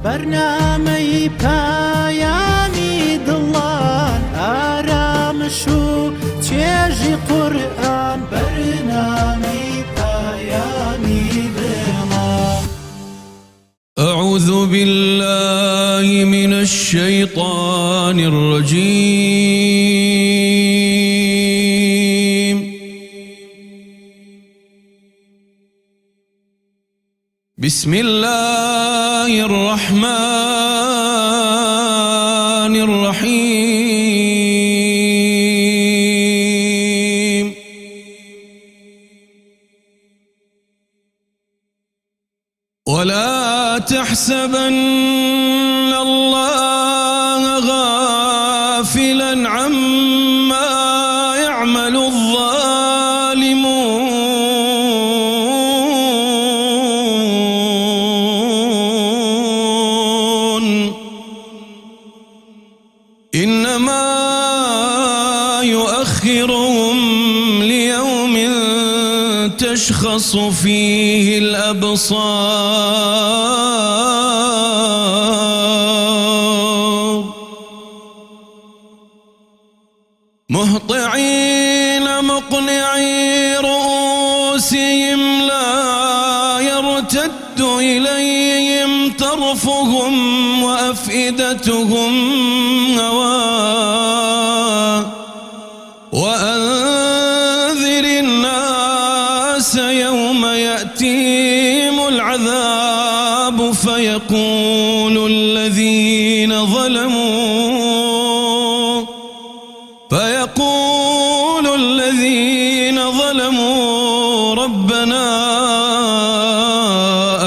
برنامەی پایانی دڵان ئارامش و چێژی قورئان برنامەی پایانی دڵان. أعوذ بالله من الشيطان الرجيم. بسم الله الرحمن الرحيم. ولا تحسبن الله غافلا عما يعمل الظالمون إنما يؤخرهم ليوم تشخص فيه الأبصار مهطعين مقنعي رؤوسهم لا يرتد إليهم طرفهم وأفئدتهم هواء وأنذر الناس يوم يأتيهم العذاب فيقول الذين ظلموا ربنا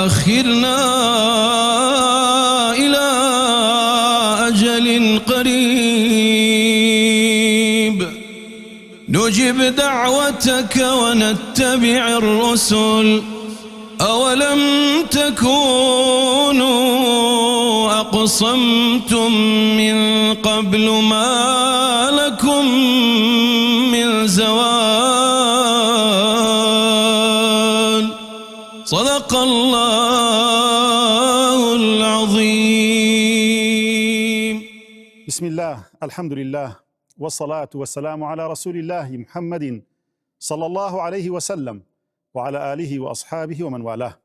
أخرنا إلى أجل قريب نجب دعوتك ونتبع الرسل أولم تكونوا أقسمتم من قبل ما لكم من زوال. صدق الله العظيم. بسم الله، الحمد لله، والصلاة والسلام على رسول الله محمد صلى الله عليه وسلم وعلى آله وأصحابه ومن والاه.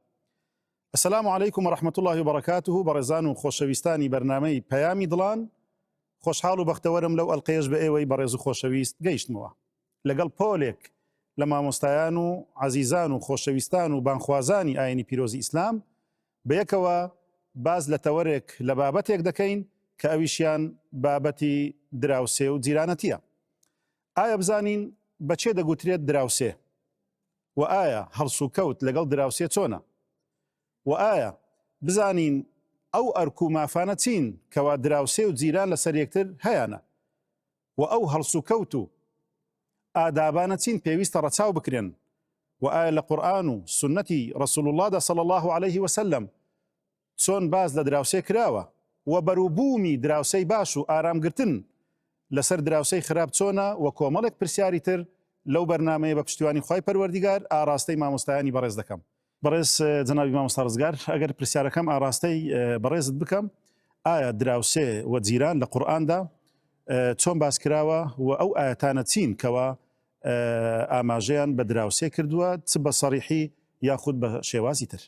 السلام عليكم ورحمة الله وبركاته. برزان خوشويستاني برنامج بيامي دڵان خوشحال و بەختەوەرم لەو ئەڵقەیەش بە ئێوەی بەڕێز و خۆشەویست گەیشتمەوە لەگەڵ پۆلێک لە مامۆستایان و عەزیزان و خۆشەویستان و بانخوازانی ئاینی پیرۆزی ئیسلام بەیەکەوە باز لە تەوەرێک لە بابەتێک دەکەین کە ئەویشیان بابەتی دراوسێ و جیرانەتیە. ئایا بزانین بەچێ دەگوترێت دراوسێ؟ و ئایا هەڵس و کەوت لەگەڵ دراوسێ چۆنە؟ و ئایا بزانین ئەو ئەرک و مافانە چین کەوا دراوسێ و جیران لەسەر یەکتر هەیانە؟ و ئەو هەڵس و کەوت و ئادابانە چین پێویستە ڕەچاو بکرێن؟ و ئایا لە قورئان و سنەتی ڕەسوول اللهدا صلی الله عليه وسلم چۆن باز لە دراوسێ کراوە؟ و بەرووبوومی دراوسەی باش و ئارامگرتن لەسەر دراوسەی خراپ چۆنە؟ و کۆمەڵێک پرسیاری تر لەو بەرنامەیە بە پشتیوانی خوای پەروەردیگار ئاراستەی مامۆستایانی بەڕێز دەکەم. بەڕێز جەنابی مامۆستا ڕزگار، ئەگەر پرسیارەکەم ئاراستەی بەڕێزت بکەم، ئایا دراوسێ و جیران لە قورئاندا چۆن باس کراوە و ئەو ئاەتانە چین کەوا ئاماژەیان بە دراوسێ کردووە، چ بە سەریحی یاخود بە شێوازی تر؟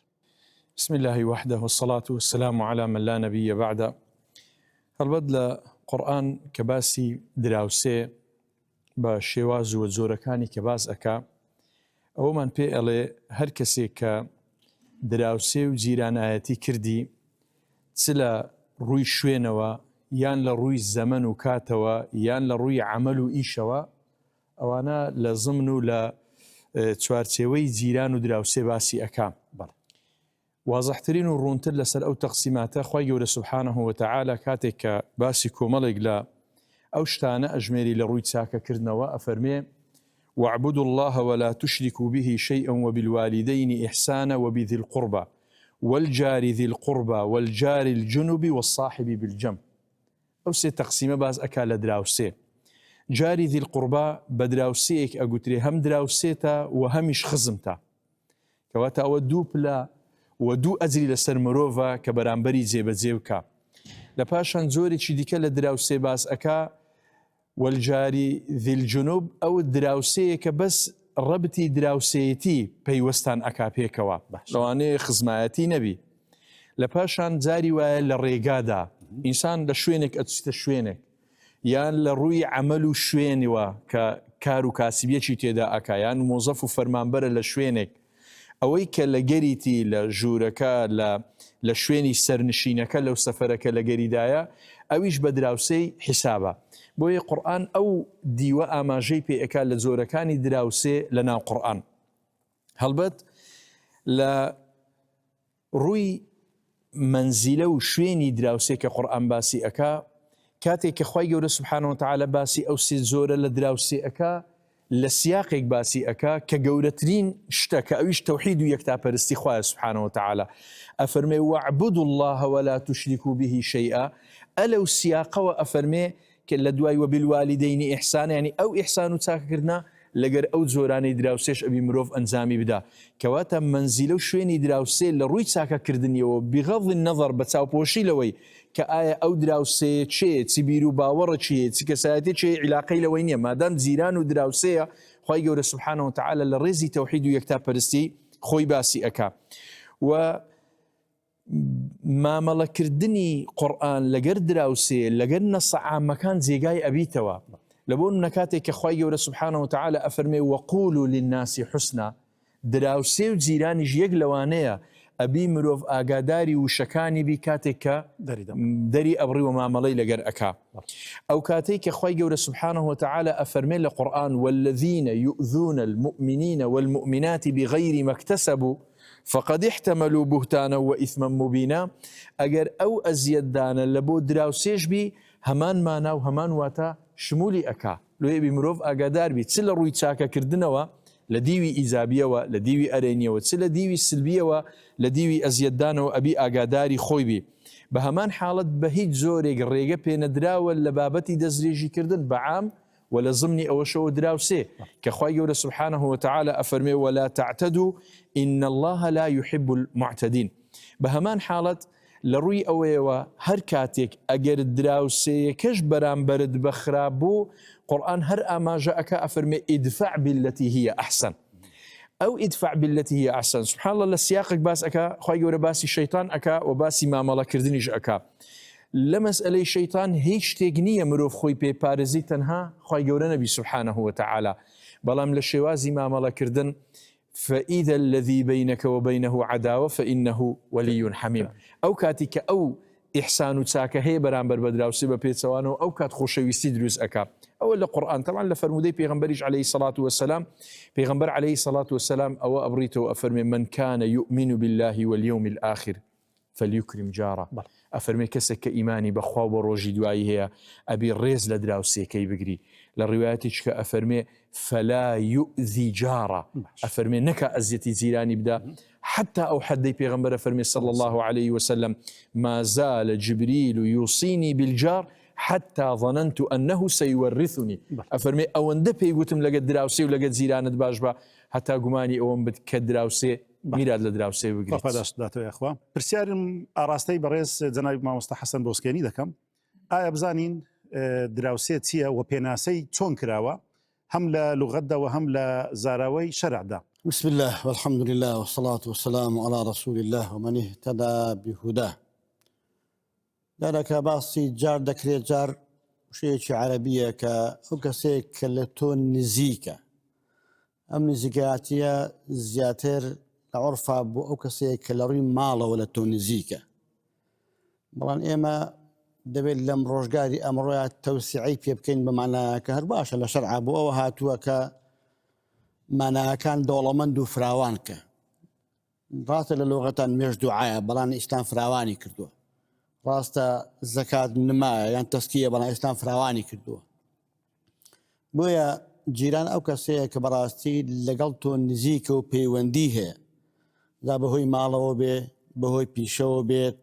بسم الله وحده والصلاة والسلام على من لا نبي بعده. هەڵبەت لە قورئان کە باسی دراوسێ بە شێواز و جۆرەکانی کە باس ئەکا، ئەومان پێ ئەڵێ هەر کەسێک کە دراوسێ و جیرانایەتی کردی، چ لە ڕووی شوێنەوە یان لە ڕووی زەمەن و کاتەوە یان لە ڕووی عەمەل و ئیشەوە، ئەوانە لە زمن و لە چوارچێوەی جیران و دراوسێ باسی ئەکا. وازەحترین و ڕوونتر لەسەر ئەو تەقسیماتە خوای گەورە سوبحانەه وتەعالە کاتێک کە باسی کۆمەڵێک لە ئەو شتانە ئەژمێری لە ڕووی چاکەکردنەوە ئەفەرمێ واعبدوا الله ولا تشركوا به شيئا وبالوالدين إحسانا وبذي القربى والجار ذي القربى والجار الجنب والصاحب بالجنب. أو سي تقسيمة باز أكال دراوسي. جاري ذي القربى بدراوسيك أقولتري هم دراوسيتا وهمش خزمتا كواتا أو دوبلا و دوو ئەجری لەسەر مرۆڤە کە بەرامبەری جێبەجێ بکە. لە پاشان زۆرێکی دیکە لە دراوسێ باس ئەکا والجاری ذی الجنوب ئەو دراوسەیە کە بەس ڕەبتی دراوسەیەتی پەیوەستان ئەکا پێکەوە لەوانەیە خزمایەتی نەبی. لە پاشان جاری وایە لە ڕێگادا ئینسان لە شوێنێک ئەچێتە شوێنێک یان لە ڕووی عەمەل و شوێنەوە کە کار و کاسبیەکی تێدا ئەکا یان مۆزەف و فەرمانبەرە لە شوێنێک ئەوەی کە لە گەریتی لە ژوورەکە لە شوێنی سەرنشینەکە لەو سەفەرەکە لە گەریدایە ئەویش بە دراوسەی حیسابە. بۆیە قورئان ئەو دیوە ئاماژەی پێ ئەکا لە جۆرەکانی دراوسێ لە ناو قورئان. هەڵبەت لە ڕووی منزیلە و شوێنی دراوسێ کە قورئان باسی ئەکا کاتێک کە خوای گەورە سوبحانەهو وتەعالە باسی ئەو سێ زۆرە لە دراوسێ ئەکا لە سیاقێک باسی ئەکا کە گەورەترین شتە کە ئەویش تەوحید و یەکتاپەرستی خوایە سوبحانەهو وتەعالە. ئەفەرمێ وەعبودوا الله ولا تشركوا به شيئا. ئەلەو سیاقەوە ئەفەرمێ کە لە دوای وەبالوالدەینی ئیحسان یعنی ئەو ئیحسان و چاکردنا لەگەر ئەو جۆرانەی دراوسێش ئەبی مرۆڤ ئەنجامی بدا کەواتە منزیلە و شوێنی دراوسێ لە ڕووی چاکەکردنیەوە بغەض النەظر بە چاوپۆشی لەوەی کە ئایا ئەو دراوسەیە چێ چی بیر و باوەڕە چیە چی کەسایەتی چێ عیلاقەی لەوەی نییە مادام جیران و دراوسەیە خوای گەورە سوبحانەهو وتەعالە لە ڕێزی تەوحید و یەکتاپەرستی خۆی باسی ئەکا. و مامەڵەکردنی قورئان لەگەر دراوسێ لەگەر نەسە عامەکان جێگای ئەبیتەوە. لەبۆ نەکاتێک کە خوای گەورە سوبحانەهو وتەعالە ئەفەرمێ وەقولوا للناس حسنا دراوسێ و جیرانیش یەک لەوانەیە ئەبی مرۆڤ ئاگاداری وشەکانی بی کاتێک کە دەری ئەبڕی و مامەڵەی لەگەر ئەکا. ئەو کاتێک کە خوای گەورە سوبحانەهو وتەعالە ئەفەرمێ لە قورئان والذین یؤذون المؤمنین والمؤمنات بغیر ما اکتسبوا فقد احتملوا بهتانا وإثما مبينا. ئەگەر ئەو ئەزیەتدانە لە بۆ دراوسێش بی هەمان مانا و هەمان واتە شمولی ئەکا لێبی مرۆڤ ئاگادار بی چ لە ڕووی چاکەکردنەوە لە دیوی ئیزابیەوە لە دیوی ئەرێنیەوە چ لە دیوی سلبیەوە لە دیوی ئەزیەتدانەوە ئەبی ئاگاداری خۆی بی. بە هەمان حاڵەت بە هیچ زۆرێک ڕێگە پێنەدراوە لە بابەتی دەستدرێژیکردن بەعام و لە ضمنی ئەوەشەوە دراوسێ کە خوای گەورە سوبحانەهو وتەعالە ئەفەرمێ ولا تعتدوا إن الله لا يحب المعتدين. بە هەمان حاڵەت لە ڕووی ئەوەیەوە هەر کاتێک ئەگەر دراوسەیەکەش بەرامبەرت بە خراپ بوو قورئان هەر ئاماژە ئەکا ئەفەرمێ ادفع بالتي هي أحسن. ئەو ادفع بالتي هي أحسن سبحان الله لە سیاقێک باس ئەکا خوای گەورە باسی شەیطان ئەکا و باسی مامەڵەکردنیش ئەکا. لە مەسئلەی شەیطان هیچ شتێک نییە مرۆڤ خۆی پێپارێزی تەنها خوای گەورە نەبی سوبحانەهو وتەعالە بەڵام لە شێوازی مامەڵەکردن فإذا الذي بينك وبينه عداوة فإنه ولي حميم. أو كاتك أو إحسان وتساكه هي برامبر بدراوسي ببيتسوانه أو كات خوشويستي دروس أكا أو القرآن طبعا لفرمودي بيغمبريش عليه الصلاة والسلام بيغمبر عليه الصلاة والسلام أو أبريته أفرمي من كان يؤمن بالله واليوم الآخر فليكرم جاره. أفرمي كسك إيماني بخوا وروجي دعائي هي أبي الريز لدراوسي كي بقري للرواياتك أفرمي فلا يؤذي جاره. أفرمي نكا أزيتي زيراني بدا حتى أو حدي بيغمبر أفرمي صلى الله عليه وسلم ما زال جبريل يوصيني بالجار حتى ظننت أنه سيورثني. أفرمي أو اندبي قلتم لقد دراوسي ولقد زيرانت باشبا حتى قماني أو بدك دراوسي میراد لە دراوسێ بگریت. داتەوە یاخوا پرسیارم ئاراستەی بەڕێز جەنابی مامۆستا حەسەن بۆسکێنی دەکەم ئایا بزانین دراوسێ چییە و پێناسەی چۆن کراوە هەم لە لوغەتدا و هەم لە زاراوەی شەرعدا. بسم الله والحمد لله والصلاة والسلام على رسول الله ومن اهتدى بهداه. دارك باسی جار دەکرێت جار شەیەکی عەرەبیە کە ئەو کەسێک کە لە تۆ نزیکە ئەم نزیکایەتیە زیاتر عرفا بۆ ئەو کەسێک کە لە ڕووی ماڵەوە لە تۆ نزیکە بەڵام ئێمە دەبێت لەم ڕۆژگاری ئەمڕۆیە تەوسیعی پێ بکەین بە مانایەکە هەر باشە لە شەرعا بۆ ئەوە هاتووە کە مانایەکان دەوڵەمەند و فراوان کە ڕاستە لە لۆغەتان مێژ دوعایە بەڵام ئیسلام فراوانی کردووە ڕاستە زەکات نمایە یان تەسکیە بەڵام ئیسلام فراوانی کردووە بۆیە جیران ئەو کەسەیە کە بەڕاستی لەگەڵ تۆ نزیکە و پەیوەندی هەیە دا بەهۆی ماڵەوە بێ بەهۆی پیشەوە بێت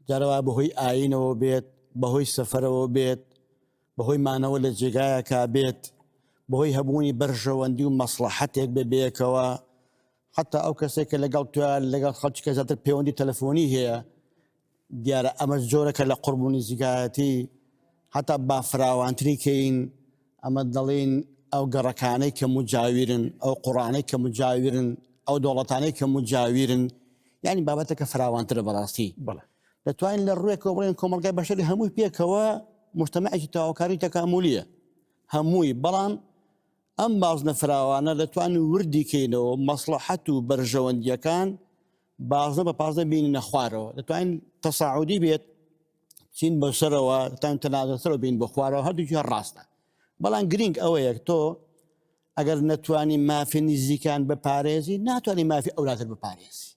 جارەوە بەهۆی ئاینەوە بێت بەهۆی سەفەرەوە بێت بەهۆی مانەوە لە جێگایەکە بێت بەهۆی هەبوونی بەرژەوەندی و مەسلحەتێک بێبێکەوە حتى ئەو کەسێک کە لەگەڵ توە لەگەڵ خەڵکی زیاتر پەیوەندی تەلەفۆنی هەیە دیارە ئەمە زۆرەکە لە قورب و نزیکایەتی حتا با فراوانتری کەین ئەمە دەڵێن ئەو گەڕەکانەی کە مجاویرن ئەو قوڕانەی کە مجاویرن ئەو دەوڵەتانەی کە مجاویرن یعنی بابەتەکە فراوانترە بەڕاستی دەتوانین لە ڕوویەکەوە بڵێن کۆمەلگای بەشەری هەمووی پێکەوە مجتەمەعێکی تەواوکاری تەکامولیە هەمووی بەڵام ئەم بازنە فراوانە دەتوانین وردی کەینەوە مەسلەحەت و بەرژەوەندیەکان بازنە بە پازنە بینینە خوارەوە دەتوانین تەساعودی بێت چین بەسەرەوە دەتوانین تەنازەسەرەوە بین بە خوارەوە هەردووکی هەڕاستە بەڵام گرنگ ئەوەیە تۆ ئەگەر نەتوانی مافی نزیکان بپارێزی ناتوانانی مافی ئەولاتر بپارێزی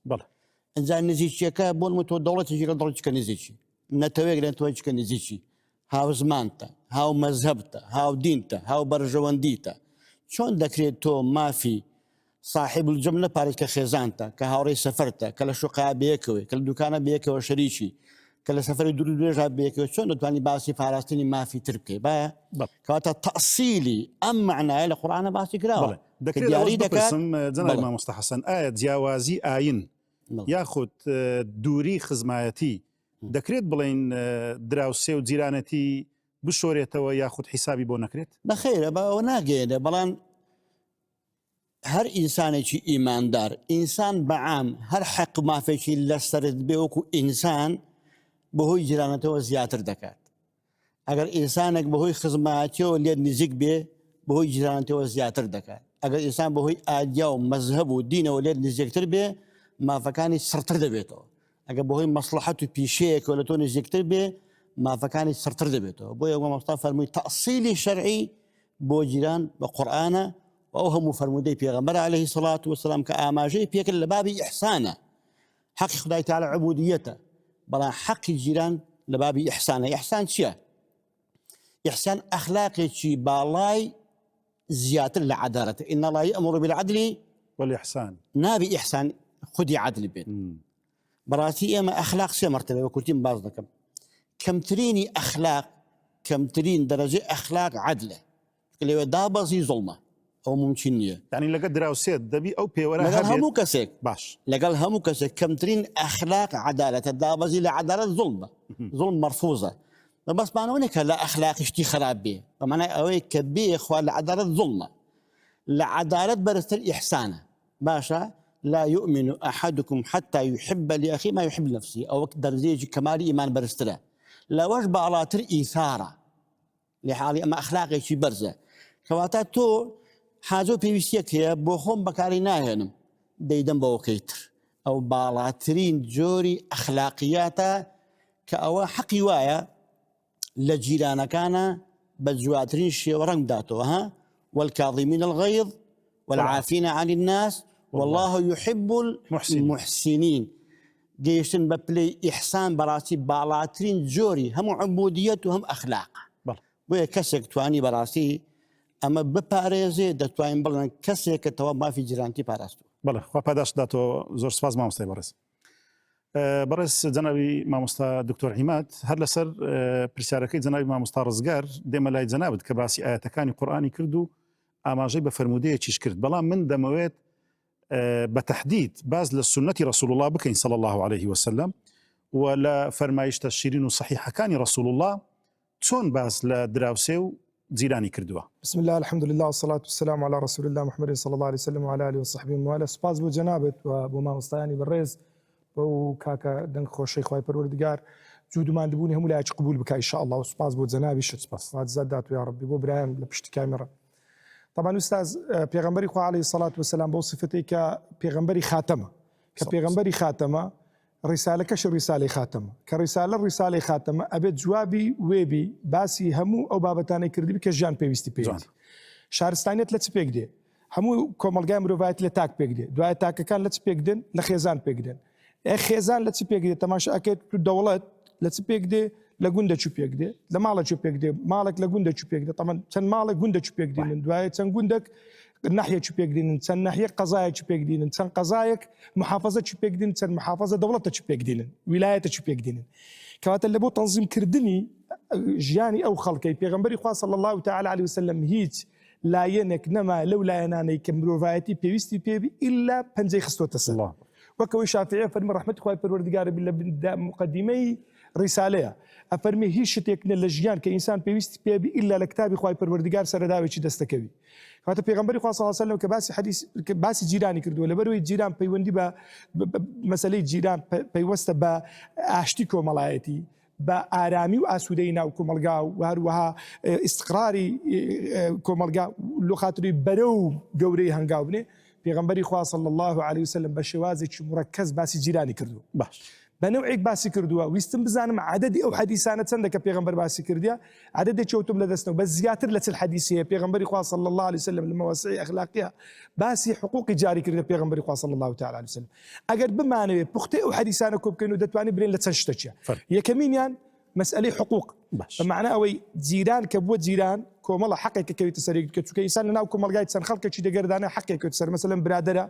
ئەنجا نزیکیەکە بۆ تۆ دەوڵەتێکی لە دەوڵەتێکە نزیکی نەتەوەیەک لە تۆیچکە نزیکی هاو زمانتە هاو مەزهەبتە هاو دینتە هاو بەرژەوەندیتە چۆن دەکرێت تۆ مافی صاحب الجەم نەپارێت کە خێزانتە کە هاوڕێی سەفەرتە کە لە شوقا بەیەکەوەی کە لە دوکانە بەیەکەوە شەریکی کە لە سەفەری دوور درێژا بەیەکەوە چۆن دەتوانی باسی پاراستنی مافی تر بکەی باە کەواتە تەئسیلی ئەم معنایە لە قورئانە باسی کراوە دەکرێت بپرسم جەناب مامۆستا حەسەن ئایا جیاوازی ئاین یاخود دووری خزمایەتی دەکرێت بڵێن دراوسێ و جیرانەتی بشۆرێتەوە یاخود حیسابی بۆ نەکرێت بەخێرە بەەوە ناگەێنە بەڵام هەر ئینسانێکی ئیماندار ئینسان بەعام هەر حەق مافێکی لەسەرت بێ وەکو ئینسان بەهۆی جیرانەتەوە زیاتر دەکات ئەگەر ئینسانێک بەهۆی خزمەتیەوە لێت نزیک بێ بەهۆی جیرانەتەوە زیاتر دەکات ئەگەر ئینسان بەهۆی ئادیا و مەزهەب و دینەوە لێت نزیکتر بێ مافەکانی سڕتر دەبێتەوە ئەگەر بەهۆی مەسلحەت و پیشەیەکەوە لە تۆ نزیکتر بێ مافەکانی سڕتر دەبێتەوە بۆیە مامۆستا فەرمووی تەئسیلی شەرعی بۆ جیران بە قورئانە و ئەو هەموو فەرموودەی پێغەمبەر عەلەیهی سەڵات وسەلام کە ئاماژەی پێکرد لە بابی ئیحسانە حەقی خودای تەعالی عوبودیەتە بەڵام حەقی جیران لە بابی ئیحسانە ئیحسان چییە؟ ئیحسان ئەخلاقێکی باڵای زیاتر لە عەدالەتە ئین الله یەئمر بالعەدل والإحسان نابی ئیحسان خودی عەدل بێت بەڕاستی ئێمە ئەخلاق سێ مەرتەبە بە کورتیم باز دەکەم کەمترینی ئەخلاق کەمترین دەرەجەی ئەخلاق عەدلە لەوێ دابەزی زوڵمە ئەو ممکن نییە یعنی لەگەڵ دراوسێت دەبی ئەو پێوەرە لەگەڵ هەموو کەسێک باش لەگەڵ هەموو کەسێک کەمترین ئەخلاق عەدالەتە دابەزی لە عەدالەت زوڵمە زوڵم مەرفوزە بەبەسمانەوە نێکە لە ئەخلاقیشتی خراپ بێ بەمانای ئەوەی کە بێ خوا لە عەدالەت زوڵمە لە عەدالەت بەرزتر ئیحسانە باشە لا يؤمن أحدكم حتى يحب لأخيه ما يحب لنفسه أو درجة كمال إيمان برسترة لا وش بعلاطر إيثارة لحالي أما أخلاقي شي برزة كواتا تو حاجو بيوسيك هي بوخم بكاري ناهنم ديدن بوكيتر أو بعلاطرين جوري أخلاقياتا كأوا حقي وايا لجيرانا كان بجواترين شي ورنگ داتو ها والكاظمين الغيظ والعافين عن الناس والله يحب المحسنين جيشن ببلي إحسان براسي بالاترين جوري هم عبودية وهم أخلاق بويا كسك تواني براسي أما بباريزي دتواني بلن كسك توا ما في جيرانتي باراستو بله خوا پاداش داتو زۆر سپاس مامۆستای بەڕێز جەنابی مامۆستا دکتۆر عیماد هەر لەسەر پرسیارەکەی جەنابی مامۆستا ڕزگار دێمە لای جەنابت کە باسی ئاەتەکانی قورئانی کرد و ئاماژەی بە فەرموودەیەکیش کرد بەڵام من دەمەوێت بتحديد باز للسنة رسول الله بكين صلى الله عليه وسلم ولا فرمايش تشيرين صحيحة كان رسول الله تون باز لدراوسيو زيراني كردوا بسم الله الحمد لله والصلاة والسلام على رسول الله محمد صلى الله عليه وسلم وعلى آله وصحبه وعلى سباز بو جنابت وبو مامۆستایانی بەڕێز بو كاكا دنگ خۆشەی خوای پەروەردگار جودمان دبوونی هەموو لایەکی قبول بکە ئینشاء الله وسپاس بۆ جەنابیشت سپاس واتزاد داتو يا ربي بۆ برایان لە پشتی کامێرا طبعا أستاذ پیغمبری خو عليه الصلاة والسلام بو صفتي كبيغمبري خاتمة كبيغمبري خاتمة رسالة كش رسالة خاتمة كرسالة خاتمة أبد جوابي ويبي باسي همو أو بابتاني كردي بكجان بيوستي بيوستي شارستانيت لتس بيقدي همو كومالغاي مروفايت لتاك بيقدي دواء تاك كان لتس بيقدن لخيزان بيقدن خيزان لتس بيقدي تماشا أكيد دولات لتس بيقدي لگونده چوب یکده، لمالا چوب یکده، مالک لگونده چوب یکده، طبعا چند مالک گونده چوب یکدین، دوای چند گوندک ناحیه چوب یکدین، چند ناحیه قضایه چوب یکدین، چند قضایک محافظه چوب یکدین، چند محافظه دولت چوب یکدین، ولایت چوب یکدین. كوات اللي بو تنظيم كردني جياني أو خلقي پیغمبري خواه صلى الله تعالى عليه وسلم هيج لایەنێک نەما لەو لایەنانەی کە مرۆڤایەتی پێویستی پێبی ئیلا پەنجەی خستۆتە سەر. وەکەوەی شافعی فەرمی ڕەحمەتی خوای پەروەردگارە بی لە مقدمەی ڕیسالەیە ئەفەرمێ هیچ شتێک نە لە ژیان کە ئینسان پێویستی پێبی ئیلا لە کتابی خوای پەروەردگار سەرداوێکی دەستەکەوی. کاتە پێغەمبەری خوا صلی الله علیه و سلم کە باسی جیرانی کردووە لەبەرەوەی جیران پەیوەندی بە مەسەلەی جیران پەیوەستە بە ئاشتی کۆمەڵایەتی، بە ئارامی و ئاسوودەی ناو کۆمەلگا و هەروەها ئیستقراری کۆمەلگا لۆ خاتری بەرەو گەورەی هەنگاو بنێ. پێغەمبەری خوا صلی الله علیه و سلم بە شێوازێکی مڕەکەز باسی جیرانی کردووە. باش بە نەوعێک باسی کردووە. ویستم بزانم عەدەدی ئەو حەدیثانە چەندە کە پێغەمبەر باسی کردیە، عەدەدێکی ئەوتم لەدەستنەوە، بە زیاتر لە چل حەدیثەیە پێغەمبەری خوا صلی الله علیه و سلم لە مەواسعی ئەخلاقیە باسی حقوقی جاری کردە پێغەمبەری خوا صلی الله تعالی علیه و سلم. ئەگەر بمانەوێت پوختەی ئەو حەدیثانە کۆ بکەین و دەتوانین برێن لە چەند شتێکە. یەکەمینیان مەسئلەی حقوق، بمعنە ئەوەی جیران کە بووە جیران کۆمەڵە حەقێکە کەوێتە سەرێک کە چونکە ئینسان لەناو کۆمەلگای چەند خەڵکێکی دەگەردانە حەقێک سەر، مەسەلەن برادەرە،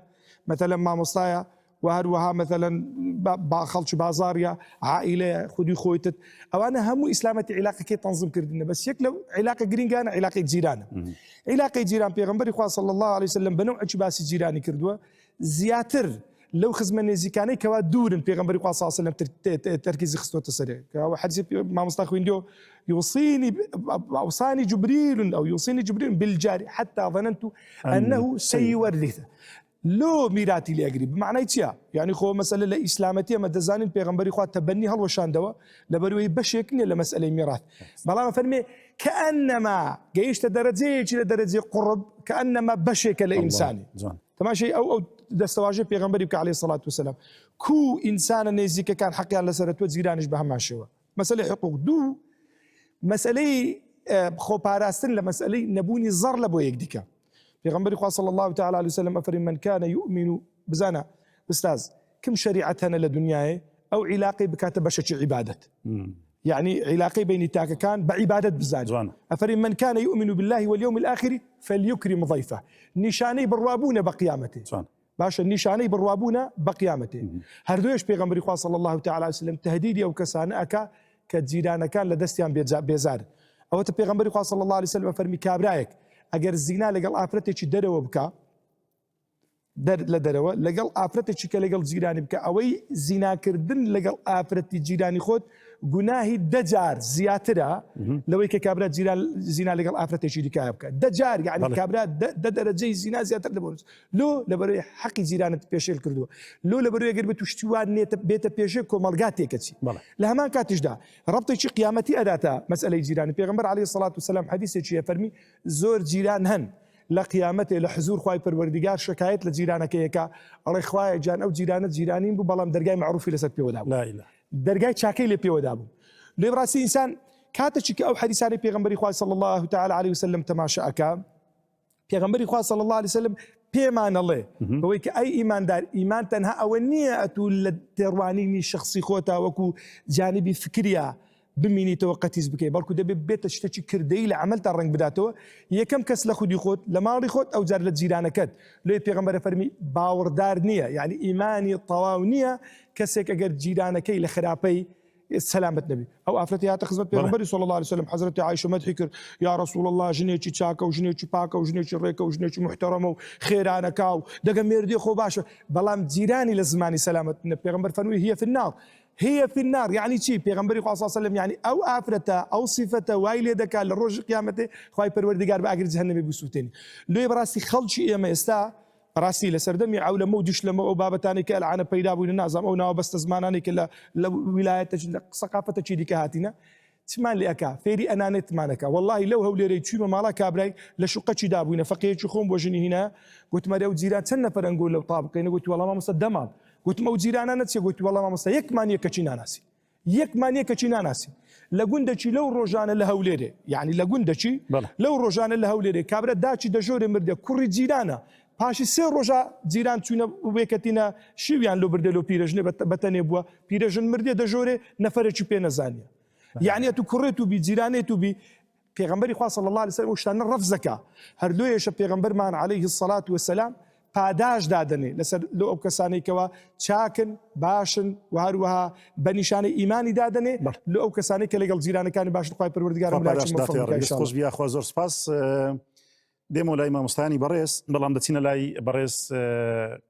مەسەلەن مامۆستایە، وهروها مثلا خەڵکی بازاریە، عائلەیە، خودی خۆیتت، ئەوانە هەموو ئیسلامەتی عیلاقەکەی تەنظیم کردنە. بەس یەک لەو عیلاقە گرنگانە عیلاقەی جیرانە. عیلاقەی جیران پێغەمبەری خوا صلی الله علیه و سلم بەنەوعێکی باسی جیرانی کردووە زیاتر لەو خزمە نێزیکانەی کەوا دوورن. پێغەمبەری خوا صلی الله علیه و سلم تەرکیزی خستۆتە سەرێ، کەوا حەدیث مامۆستا خوێندیەوە أوصاني جبريل أو يوصيني جبريل بالجار حتى ظننت أنه سيورثه. لو میراتی لێگری بمعنای چییە؟ یعنی خۆ مەسەلە لە ئیسلامەتیە مە دەزانین پێغەمبەری خوا تەبەنی هەڵوەشاندەوە لەبەرەوەی بەشێک نییە لە مەسئلەی میراث. بەڵام فەرمێ کەئەنەما گەیشتە دەرەجەیەکی لە دەرەجەی قوڕب کەئەنەما بەشێکە لە ئینسانی. تەماشای ئەو دەستەواژەی پێغەمبەری بکە عەلەیهی سەڵات وسەلام. کو ئینسانە نێزیکەکان حەقیان لەسەرە تۆ جیرانیش بە هەمان شێوە. مەسەلەی حقوق. دوو مەسەلەی خۆپاراستن لە مەسئلەی نەبوونی زەڕ لە بۆ یەکدیکە. پێغەمبەری خوا صلی الله تعالی علیه و سلم ئەفەرمی من کان یؤمن بزانە ئوستاز کم شریعەت هەنە لە دنیاە ئەو عیلاقەی بکاتە بەشێکی عیبادەت، یعنی عیلاقەی بینی تاکەکان بە عیبادەت بزانێ. ئەفەرمی من کان یؤمن بالله واليوم الآخر فليكرم ضيفه. نیشانەی بڕوابوونە بە قیامەتێ. باشە نیشانەی بڕوابوونە بە قیامەتێ. هەردوویش پێغەمبەری خوا صلی الله تعالی علیه و سلم تهدیدی ئەو کەسانە ئەکا کە جیرانەکان لە دەستیان بێزار. ئەوەتە پێغەمبەری خوا صلی الله علیه و سلم ئەفەرمی کابرایەک ئەگەر زینا لەگەڵ ئافرەتێکی دەرەوە بکە لە دەرەوە لەگەڵ ئافرەتێکی کە لەگەڵ جیرانی بکە، ئەوەی زیناکردن لەگەڵ ئافرەتی جیرانی خۆت گوناهی دەجار زیاترە لەوەی کە کابرا زینا لەگەڵ ئافرەتێکی دیکایە بکە. دەجار یعنی کابرا دەرەجەی زینا زیاتر دەبڕ لۆ لەبەرەوەی حەقی جیرانت پێشێل کردووە، لۆ لەبەرەوەی ئەگەر بە توشتی وان بێتە پێشێ کۆمەلگا تێکەچی. لە هەمان کاتیشدا ڕەبتێکی قیامەتی ئەداتە مەسئلەی جیرانی. پێغەمبەر عەلەیهی سەڵات وسەلام حەدیثێکی فەرمی زۆر جیران هەن لە قیامەتێ لە حزور خوای پەروەردگار شکایەت لە جیرانەکەیەکە ئەڵێ خوایە جان ئەو جیرانە جیرانین بوو بەڵام دەرگای معروفی لەسەر پێوەدا بوو، دەرگای چاکەی لێ پێوەدا بوو. لێ بڕاستی ئینسان کاتێکی کە ئەو حەدیثانەی پێغەمبەری خوا صلی الله تعالی علیه و سلم تەماشا ئەکا، پێغەمبەری خوا صلی الله علیه و سلم پێمان ئەڵێ بەوەی کە ئەی ئیماندار ئیمان تەنها ئەوە نییە ئەتوو لە تێڕوانینی شخصی خۆتا وەکو جانبی فکریە بمینیتەوە قەتیز بکەی، بەڵکو دەبێت بێتە شتێکی کردەی لە عەمەلتا ڕنگ بداتەوە. یەکەم کەس لە خودی خۆت لە ماڵی خۆت ئەو جار لە جیرانەکەت. لێ پێغەمبەر فەرمی باوەڕدار نییە، یعنی ئیمانی تەواو نییە کەسێک ئەگەر جیرانەکەی لە خراپەی سلامت نبی. ئەو ئافرەتی هاتە خزمەت پێغەمبەری صلی الله علیه و سلم حەزرەتی عایشە مەدحی کرد، یا رسول الله ژنێکی چاکە و ژنێکی پاکە و ژنێکی ڕێکە و ژنێکی محتەرەمە و خێرانەکە و دەگە مێردی خۆ باشە، بەڵام جیرانی لە زمانی سلامت نە. پێغەمبەر فەرمووی هي في النار. هي في النار يعني چی؟ پێغەمبەری خوا صلی الله علیه و سلم يعني ئەو ئافرەتە ئەو صیفەتە وای لێ دەکات لە ڕۆژی قیامەتێ خوای پەروەردگار بە ئاگری جەهەنەمی بسووتێنی. لێ بەڕاستی خەڵکی ئێمە ئێستا ڕاستی لە سەردەمی عەولەمە و دیشلەمە ئەو بابەتانی کە ئەلعانە پەیدا بووین نازام ئەو ناوە بەستە زمانانی کە لە ویلایەتە لە سەقافەتەکی دیکە هاتینە چمان لێ ئەکا فێری ئەنانێتمانەکە. وەڵڵاهی لەو هەولێرەی چوومە ماڵا کابرای لە شوقەکی دابووینە فەقەیەکی خۆم بۆ ژنی هینە گوتمەرە ئەو جیران چەند نەفەر ئەنگۆ لەو تابقەینە گوتی وەڵام مامۆستا دەماڵ. گوتم ئەو جیرانە نەچێ، گوتی وەڵام مامۆستا یەکمان یەکەچی ناناسی، یەکمان یەکەچی ناناسی. لە گوندەچی لەو ڕۆژانە لە هەولێرێ، یعنی لە گوندەچی لەو ڕۆژانە لە هەولێرێ کابرا داچی دەژۆرێ مردە کوڕی جیرانە، پاشی سێ ڕۆژە جیران چوونە وێکەتینە شیویان لۆ بردێ لۆ پیرەژنێ بەتەنێ بووە، پیرەژن مردێ دەژۆرێ نەفەرێکی پێ نەزانیە. یعنی ئەتو کوڕێت و بی جیرانێت و بی. پێغەمبەری خوا صلی الله علیه و سلم شتانە ڕەفزەکە. هەردوویەشە پێغەمبەرمان عەلەیهی الصلاة والسلام پاداش دادنێ لەسەر لەو ئەو کەسانەیەکەوە چاکن باشن و هەروەها بە نیشانەی ئیمانی دادنێ لە ئەو کەسانەی کە لەگەڵ جیرانەکانی باشن خوای پەروەردگار خۆش بیا خوا زۆر سپاس. دێمە لای مامۆستایانی بەڕێز بەڵام دەچینە لای بەڕێز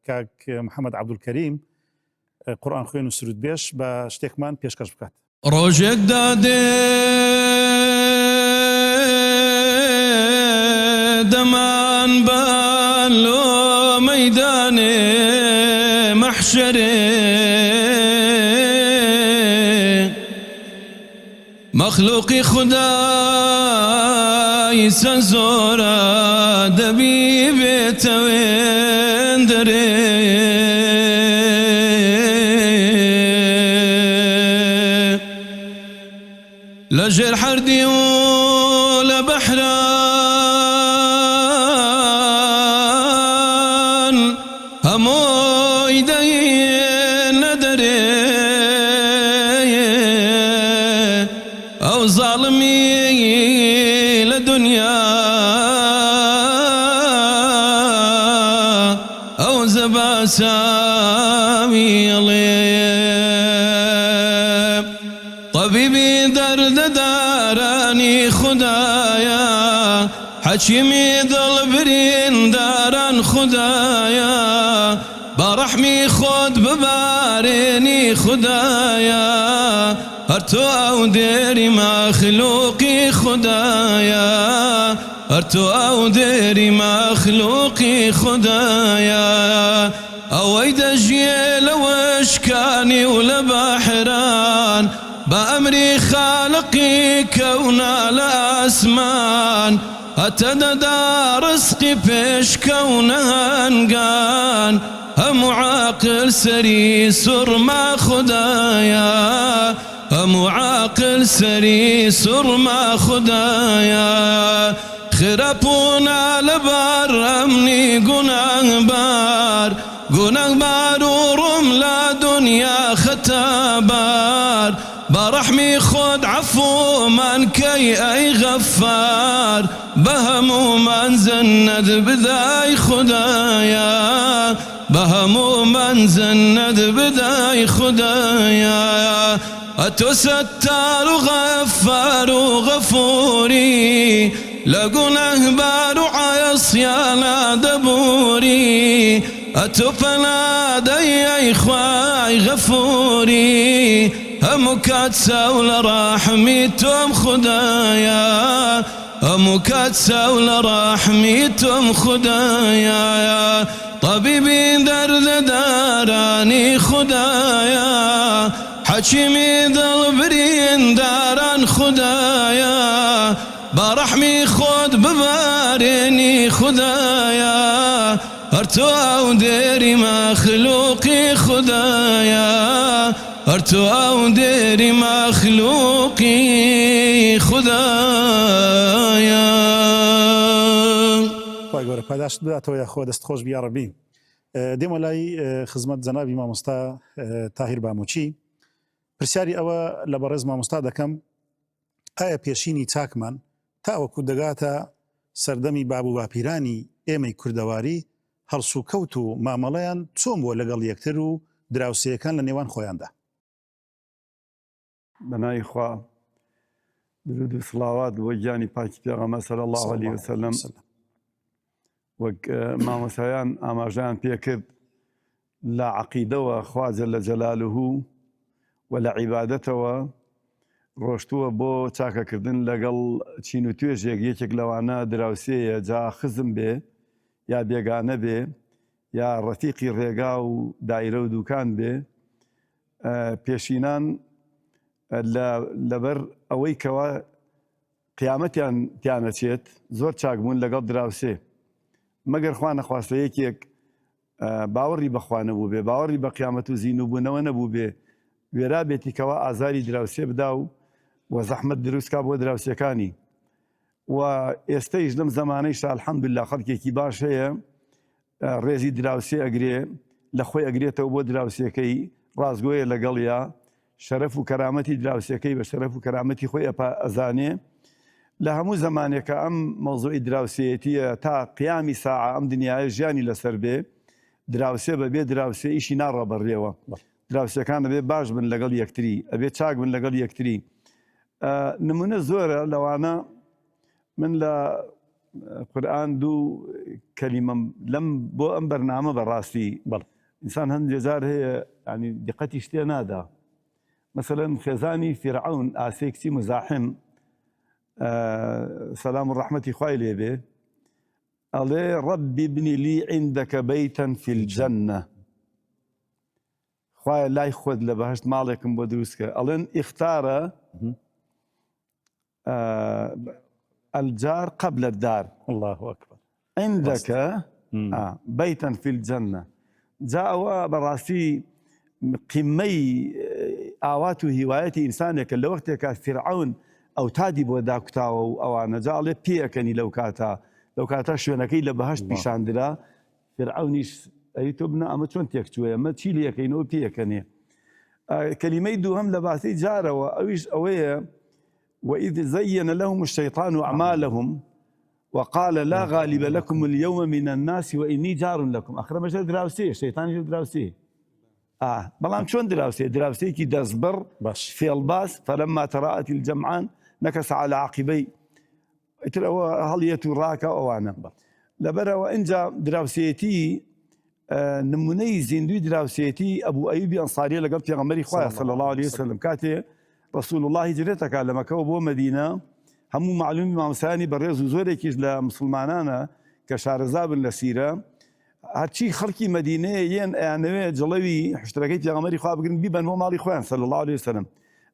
کاک محەممەد عەبدولکەریم قورئان خوێن و سرود بێش بە شتێکمان پێشکەش بکات. ڕۆژێک دادێ دەمان بەلۆ مەیدانێ مەحشەرێ مەخلوقی خودای چەند زۆرە دەبی بێتە وێندەرێ لەژێر حەردی و لە بەحران هەمووی دەیێنە دەرێ ئەو زاڵمی لە دنیا ئەو زەباساویڵێ طبیبی دەردەدارانی خوددایە حەکیمی دڵبرینداران خوددایە بە ڕەحمی خۆت ببارێنی خوددایە هەر تۆ ئەو دێری مەخلووقی خوددایە هەر تۆ ئەو دێری مەخلووقی خوددایە ئەوەی دەژیێ لە وشکانی و لە بەحران بە ئەمری خالقی کەونا لە ئاسمان هەتە دەدا ڕزقی پێشکەونە هەنگان هەموو عاقل سەری سوڕما خوددایە هەموو عاقل سەری سوڕما خوددایە خراپوونە لەبەر ئەمنی گوناهبار گوناهبار و ڕووم لە دنیا خەتەبار بە ڕەحمی خۆت عەفومان کەی ئەی غەفار بە هەموومان جەننەت بدای خوددایە بە هەموومان جەننەت بدای خوددایە ئەتۆ سەتار و غەفار و غەفووری لە گوناهبار و عەسیانە دەبووری ئەتۆ پەنادەی ئەی خوای غەفووری هەموو کات چاو لە ڕەحمی تۆم خوددایە هەموو کات چاو لە ڕەحمی تۆم خوددایە طبیبی دەردەدارانی خوددایە حەکیمی دڵبرینداران خوددایە بە ڕەحمی خۆت ببارێنی خوددایە هەر تۆ ئەو دێری مەخلووقی خوددایە هەر تۆ ئەو دێری مەخلووقی خوددایە. خی گەورە پاداشت بداتەوە یاخۆ دەستخۆش بیا ڕەبی. دێمە لای خزمەت جەنابی مامۆستا تاهیر باموچی پرسیاری ئەوە لە بەڕێز مامۆستا دەکەم ئایا پێشینی چاکمان تا ئەوەکو دەگاتە سەردەمی باب و باپیرانی ئێمەی کوردەواری هەڵسو کەوت و مامەڵەیان چۆن بووە لەگەڵ یەکتر و دراوسەیەکان لە نێوان خۆیاندا؟ بەناوی خوا درود و سڵاوات بۆ گیانی پاکی پێغەمبەر صلی الله علیه وسلم وەک مامۆستایان ئاماژەیان پێکرد لە عەقیدەوە خوا جەلە جەلالوه و لە عیبادەتەوە ڕۆشتووە بۆ چاکەکردن لەگەڵ چین و توێژێک یەکێک لەوانە دراوسەیە جا خزم بێ یا بێگانە بێ یا ڕەفیقی ڕێگا و دایرە و دووکان بێ پێشینان لەبەر ئەوەی کەوا قیامەتیان تیانەچێت زۆر چاکبوون لەگەڵ دراوسێ مەگەر خوا نەخواستە یەکێک باوەڕی بەخوا نەبوو بێ باوەڕی بە قیامەت و زیینوبوونەوە نەبوو بێ وێرا بێتی کەوا ئازاری دراوسێ بدا و زەحمەت دروستکا بۆ دراوسەکانی و ئێستەیش لەم زەمانەیشدا ئەلحەمدولیلا خەڵکێکی باش هەیە ڕێزی دراوسێ ئەگرێ لە خۆی ئەگرێتەوە بۆ دراوسەکەی ڕازگۆیە لەگەڵیا شەرەف و کەرامەتی دراوسەکەی بە شەرەف و کەرامەتی خۆی ئەزانێ لە هەموو زەمانێکە ئەم مەوزوعی دراوسێتیە تا قیامی ساعە ئەم دنیاە ژیانی لەسەر بێ دراوسێ بەبێ دراوسێ ئیشی ناڕەبەڕێەوە دراوسەکان ئەبێ باش بن لەگەڵ یەکتری ئەبێ چاک بن لەگەڵ یەکتری نمونە زۆرە لەوانە من لە قورآن دوو کەلیمە لەم بۆ ئەم بەرنامە بەڕاستی ئینسان هەندێک جار هەیە ینی دقەتی شتێ نادا. مثلەن خێزانی فیرعون ئاسێ کچی مزاحم سەلام و ڕەحمەتی خوای لێبێ ئەڵێ ڕەبی ابنی لی عندەکە بەیتەن فی الجەنە، خوایە لای خۆت لە بەهەشت ماڵێکم بۆ دروستکە. ئەڵێن ئیختارە الجار قبل الدار. الله أكبر. عندك بيتا في الجنة. جاء براسي قمي آوات هوايتي إنسانك اللي وقتك فرعون أو تادي بوداكتا أو أنا جاء لي بيكني لو كاتا شو أنا كي لبهشت بيشاندرا فرعونيش أيتبنا أما شون تيكتويا ما تشيلي كينو بيكني كلمة دوهم لبعثي جارة وأويش أويا وإذ زين لهم الشيطان أعمالهم وقال لا غالب لكم اليوم من الناس وإني جار لكم. آخر ما جاء دراوسي الشيطان جاء دراوسي بلام شون دراوسي كي دزبر في الباس فلما تراءت الجمعان نكس على عقبي هل يتراك أو أنا لبرا وإن جاء دراوسيتي نموني زندوي دراوسيتي أبو أيوب أنصاري لقبت يا غمري خواه صلى الله عليه وسلم كاتي رسول الله هجرتك لما كوبو مدينة همو معلوم إمام ثاني بريز وزوريكيش لمسلمانانا كشارزاب لسيرة هرشي خلقي مدينة ين يعني جلوي اشتراكيت يا غمري خواه بقرن بيبان هو مالي خوان صلى الله عليه وسلم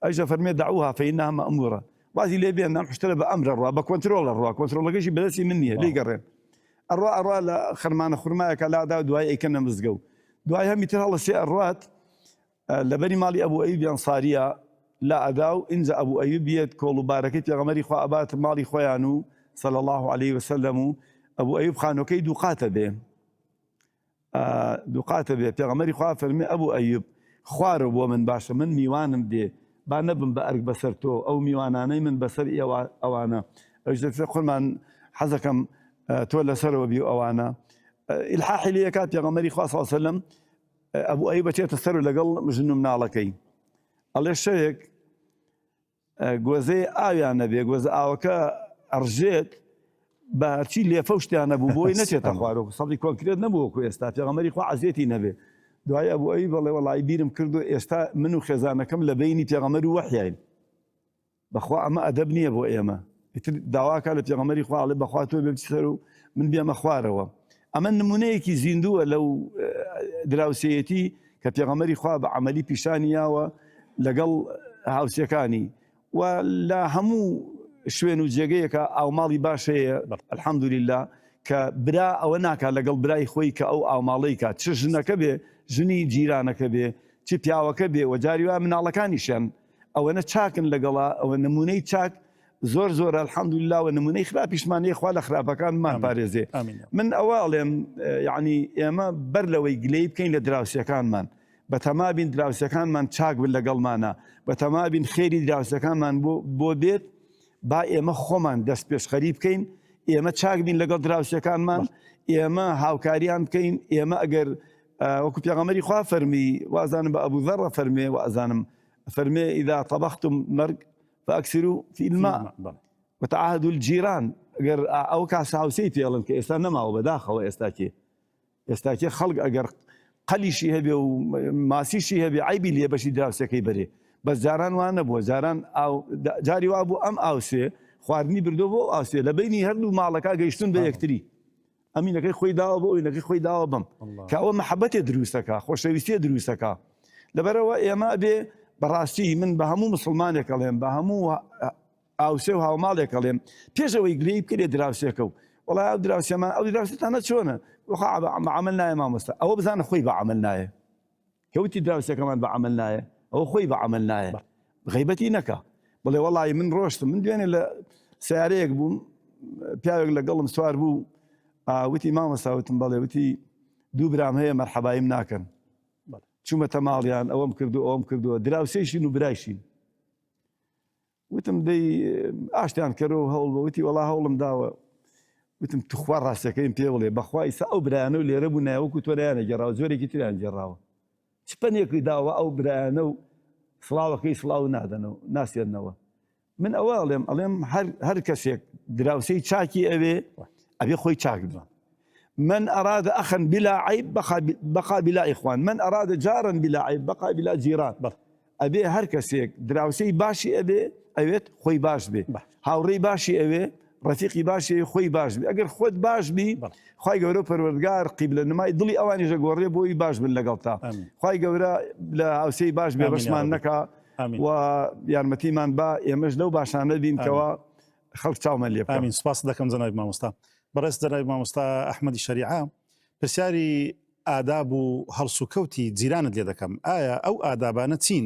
أجا فرمي دعوها فإنها مأمورة وازي لي بيان نعم اشترى بأمر الروا بكونترول الروا كونترول كيشي بدسي مني ليه قرين الروا لا خرمان خرمايك لا دا دواي كنا مزقو دواي هم يتر الله سي الروات لبني مالي أبو أيوب أنصارية لا أداو إنزا أبو أيوب يد كولو باركت يا غمري خوا أبات مالي خويانو صلى الله عليه وسلم أبو أيوب خانو كي دوقات به يا غمري خوا فرمي أبو أيوب خوارب ومن باشا من ميوانم دي بانبن بأرق بسرتو أو ميواناني من بسر أوانا أجدت تقول من حزكم تولى سروا بيو أوانا الحاحي لي كات يا غمري خوا صلى الله عليه وسلم أبو أيوب تيت السر لقل مجنو من علىكي الله الشيك جوزي آيا نبي جوزي آوكا أرجيت بهرشي اللي فوشتي أنا بوي نتي تخوارو صدق كونكريت نبوه كويستا في غمري خو عزيتي نبي دعاء أبو أيوب والله يبيرم كردو يستا منو خزانة كم لبيني في غمري وحيين بخوا أما أدبني أبو أيما دعواك على في غمري خو على بخواتو بيبتسرو من بيا مخواره أما النمونيكي زيندو لو دراوسيتي كفي غمري خو بعملي بيشانيا لقل هاوسيكاني ولا همو شوين وجيجيك أو مالي باشا الحمد لله كبرا أو ناكا لقل براي خويك أو ماليك تشجنك به جني جيرانك به تبياوك به وجاري من الله كانيشان أو أنا تشاكن لقلا أو نموني تشاك زور الحمد لله ونموني خراب يشماني إخوال خراب كان ما بارزي من أوائل يعني إما برلوي قليب كين لدراوسيا كان من بتما بين دراوسيا كان من تشاك ولا قلمانا بتما بين خيري دراوسيا كان من بو بيت با ئێمە خۆمان دەست پێش خەریب بکەین ئێمە چاک بین لەگەڵ دراوسەکانمان ئێمە هاوکاریان بکەین ئێمە ئەگەر وەکو پێغەمبەری خوا فەرمی وازانم بە ئەبوو ذەڕ فەرمێ وازانم فەرمێ إذا طبختم مرق فأكثروا في الماء وتعاهدوا الجيران ئەگەر ئەو کاسە هاوسەی پێڵن کە ئێستا نەماوە بەداخەوە ئێستاکێ خەڵک ئەگەر قەلیشی هەبێ و ماسیشی هەبێ عیبی لێ بەشی دراوسەکەی بەرێ بس جاران وانە بووە جاران جاری وا بوو ئەم ئاوسێ خواردنی بردۆ بۆ ئاوسێ لە بینی هەردوو ماڵەکە گەیشتون بە یەکتری ئەمینەکەی خۆی داوە بۆ ئەوینەکەی خۆی داوە بم کە ئەوە مەحەبەتێ دروستەکە خۆشەویستیە دروستەکە لەبەرەوە ئێمە بێ بەڕاستی من بە هەموو مسلمانێک ئەڵێم بە هەموو ئاوسێ و هاوماڵێک ئەڵێم پێشەوەی گرەی بکرێ دراوسێکە و وڵای ئەو دراوسێمان ئەو دراوسێتانە چۆنە عەمەل نایە مامۆستا ئەوە بزانە خۆی بە عەمەل نایە کەوتی دراوسێکەمان بە عەمەل نایە ئەو خۆی بە عەمەل نایە غیبەتی نەکە بڵێ وەڵی من ڕۆشتم من دوێنێ لە سیارەیەک بووم پیاوێک لەگەڵم سوار بوو وتی مامۆستا وتم بەڵێ وتی دوو برام هەیە مەرحەبایم ناکەن چوومەتە ماڵیان ئەوەم کردووە دراوسێشین و برایشین وتم دەی ئاشتیان کەرەوە هەوڵ بە وتی وەڵا هەوڵم داوە وتم توخوا ڕاستەکەیم پێ بڵێ بەخوا ئیسا ئەو برایانە و لێرە بوو نایوەکو تۆ لایانە گێڕاوە زۆرێکی تریان گێڕاوە چپەنێکی داوە ئەو برایانە و سڵاوەکەی سڵاو نادەنەوە ناسێنەوە من ئەڵێم هەر کەسێک دراوسەی چاکی ئەوێ ئەبێ خۆی چاک بێ. من أراد أخا بلا عيب بقى بلا إخوان، من أراد جارا بلا عيب بقى بلا جيران. أبي هر کەسێک دراوسەی باشی ئەبێ ئەوێت خۆی باش بێ، هاوڕێی باشی ئەوێ ڕەفیقی باشی خۆی باش بێ. ئەگەر خۆت باش بی خی گەورە پەروەردگار قیبلە نمای دڵی ئەوانیژە گۆڕێ بۆی باش بن لەگەڵ تا. خی گەورە لە هاوسەی باش بێ بەشمان نەکا و یارمەتیمان با ئێمەش لەو باشانە بینکەوە خەڵک چاومە لێ. ئامین. سپاس دەکەم جەناب مامۆستا. بەڕێز جەناب مامۆستا ئەحمەدی شەریعە، پرسیاری ئاداب و هەڵسوکەوتی جیرانت لێ دەکەم. ئایا ئەو ئادابانە چین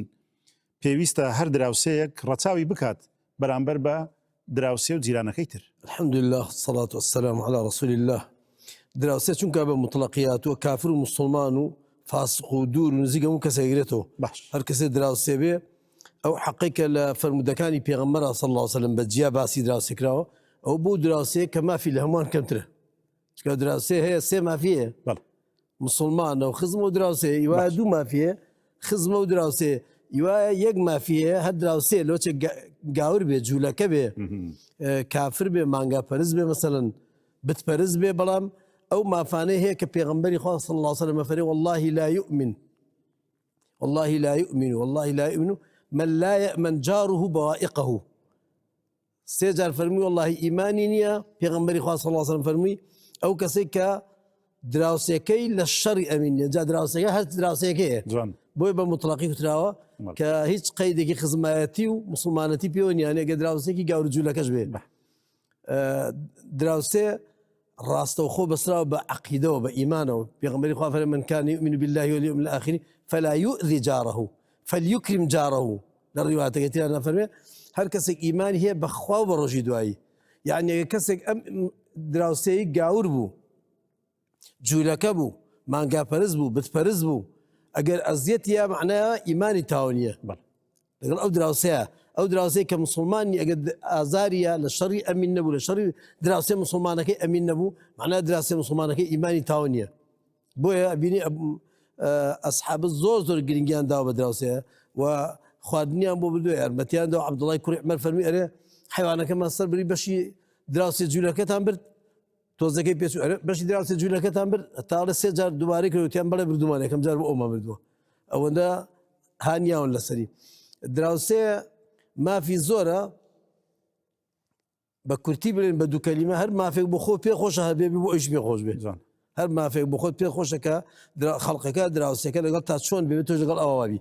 پێویستە هەر دراوسەیەک ڕەچاوی بکات بەرامبەر بە دراوسێ و جیرانەکەی تر؟ الحمد لله الصلاة والسلام على رسول الله. دراوسێ چونکە بە مطلقیات و کافر و مسلمان و فاسق و دوور و نزیک هەموو کەسە گرێتەوە. هەر کەسێ دراوسێ بێ ئەو حەقیقە لە فەرمودەکانی پێغەمبەر صلی الله عليه وسلم بەجیا باسی دراوسێ کراوە. ئەو بۆ دراوسەیە کە مافی لە هەمووان کەمترە، چونکە دراوسێ هەیە سێ مافیە، مسلمانە و خزمە و دراوسێ، ئیوایە دوو مافیە، خزمە و دراوسێ، ئیوایە یەک مافیە هەر دراوسێ لۆچە گاور بێ، جوولەکە بێ، کافر بێ، مانگاپەرز بێ، مەسەڵەن بتپەرز بێ. بەڵام ئەو مافانەی هەیە کە پێغەمبەری خوا صلی الله عليه وسلم فەرمووی والله لا يؤمن والله لا يؤمن والله لا يؤمن من لا يأمن جاره بوائقه. سێ جار فەرمووی والله ئیمانی نییە، پێغەمبەری خوا صلی الله عليه وسلم فەرمووی ئەو کەسێک کە دراوسەکەی لە شەڕی ئەمین نیە. جا دراوسەکە هەر دراوسەکەیە، بۆی بە مطلقی وتراوە کە هیچ قەیدێکی خزمایەتی و مسلمانەتی پێوە نیە، ئەگە دراوسێکی گاور جوولەکەش بێ. دراوسێ ڕاستەوخۆ بەسراوە بە عەقیدەوە، بە ئیمانەوە. پێغەمبەری خوا فەرمووی من كان يؤمن بالله واليوم الآخر فلا يؤذي جاره فليكرم جاره. لە ڕیواتەکەی ترانە فەرمووی هەر کەسێک ئیمانی هەیە بەخوا و بە ڕۆژی دوایی، یعنی ئەگە کەسێک ئەم دراوسەیە گاور بوو، جوولەکە بوو، مانگاپەرز بوو، بتپەرز بوو، ئەگەر ئەزیەت یا معنایە ئیمانی تاوە نییە لەگەڵ ئەو دراوسەیە. ئەو دراوسەیە کە مسلمانی ئەگەر ئازاریە لە شەڕی ئەمین نەبوو، لە شەڕی دراوسێ مسلمانەکەی ئەمین نەبوو، معنای دراوسێ مسلمانەکەی ئیمانی تاوە نییە. بۆیە بینی ئەسحاب زۆر گرنگیان داوە بە دراوسەیە و خواردنیان بۆ بردووە، یارمەتیان داوە. عەبدوڵای کوڕی عومەر فەرمووی ئەرێ حیوانەکەمان سەر بری بەشی دراوسێ جوولەکەتان برد، تۆزەکەی پێچوو ئەرێ بەشی دراوسێ جوولەکەتان برد، تاڵە سێ جار دووبارەی کردوتیان بەڵێ بردومان، یەکەم جار بۆ ئەومان بردووە. ئەوەندە هانیاون لەسەری دراوسێ. مافی زۆرە، بە کورتی بڵێن بە دوو کەلیمە، هەر مافێک بۆ خۆ پێ خۆشە هەبێ بۆ ئەوش پێ خۆش بێ. هەر مافێک بۆ خۆت پێ خۆشەکە خەڵقەکە دراوسەکە لەگەڵ تا چۆن بێت تۆ لەگەڵ ئەووابی.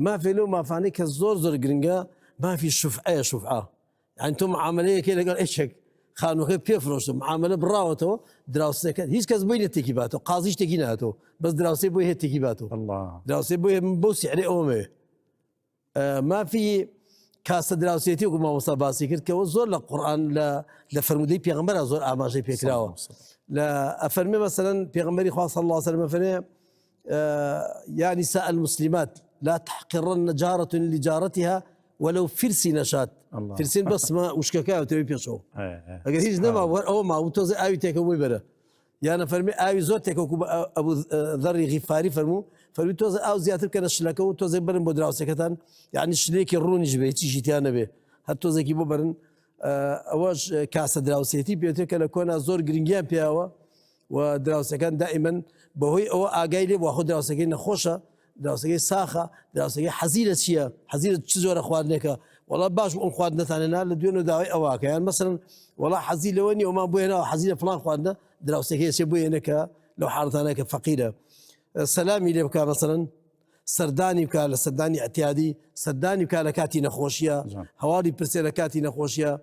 مافی لەو مافانەی کە زۆر گرنگە مافی شوفعەیە. شوفعە یعنی تۆ معاملەیەکێ لەگەڵ ئێچێک خانووەکەی پێفرۆشتە، معاملە بڕاوەتەوە، دراوسەکە هیچ کەس بۆی لە تێکی باتەوە، قازیش تێکی نهاتەوە، بەس دراوسێ بۆی هەیە تێکی باتەوە. دراوسێ بۆیە بۆ سیعرێ ئەوەمەوێ. مافی کاسە دراوسێتی وەکو مامۆستا باسی کرد کەەوە زۆر لە قورئان لە فەرمودەی پێغەمبەرە زۆر ئاماژەی پێکراوە. لە ئەفەرمێ مەسەلەن پێغەمبەری خوا صلی الله عليه وسلم فەرمێ يا نساء المسلمات لا تحقرن جارة لجارتها ولو فرسي نشات. فرسين بس ما وشكاكا وتبي بيشوا. أجل هيج نما أو ما وتوزع آوي تيكو بيبرة. يعني فرمي آوي زود تيكو أبو ذر غفاري فرمي توزع آو زيادة كنا شلكه وتوزع برن بدراوسة كتان، يعني شليك الروني جبه تيجي تيانا به. هتوزع كيبو برن أواج كاسة دراوسيتي بيوتي كنا كنا زور جرينجيان بياوا ودراوسة كان دائما بهوي أو أجايلي وأخذ دراوسة كنا خوشة، دراوسة ساخة، دراوسة حزينة شيء، حزينة تشزور أخوانك. والله باش بقول خوادنا ثانينا لديونو داوي أواك، يعني مثلا والله حزين لوني وما بوينا حزين فلان خوادنا دراوسة هي شيء بوينك لو حارتنا كفقيرة. سلامي لي بكا مثلا سرداني بكا لسرداني اعتيادي، سرداني بكا لكاتي نخوشيا، هوالي برسي لكاتي نخوشيا،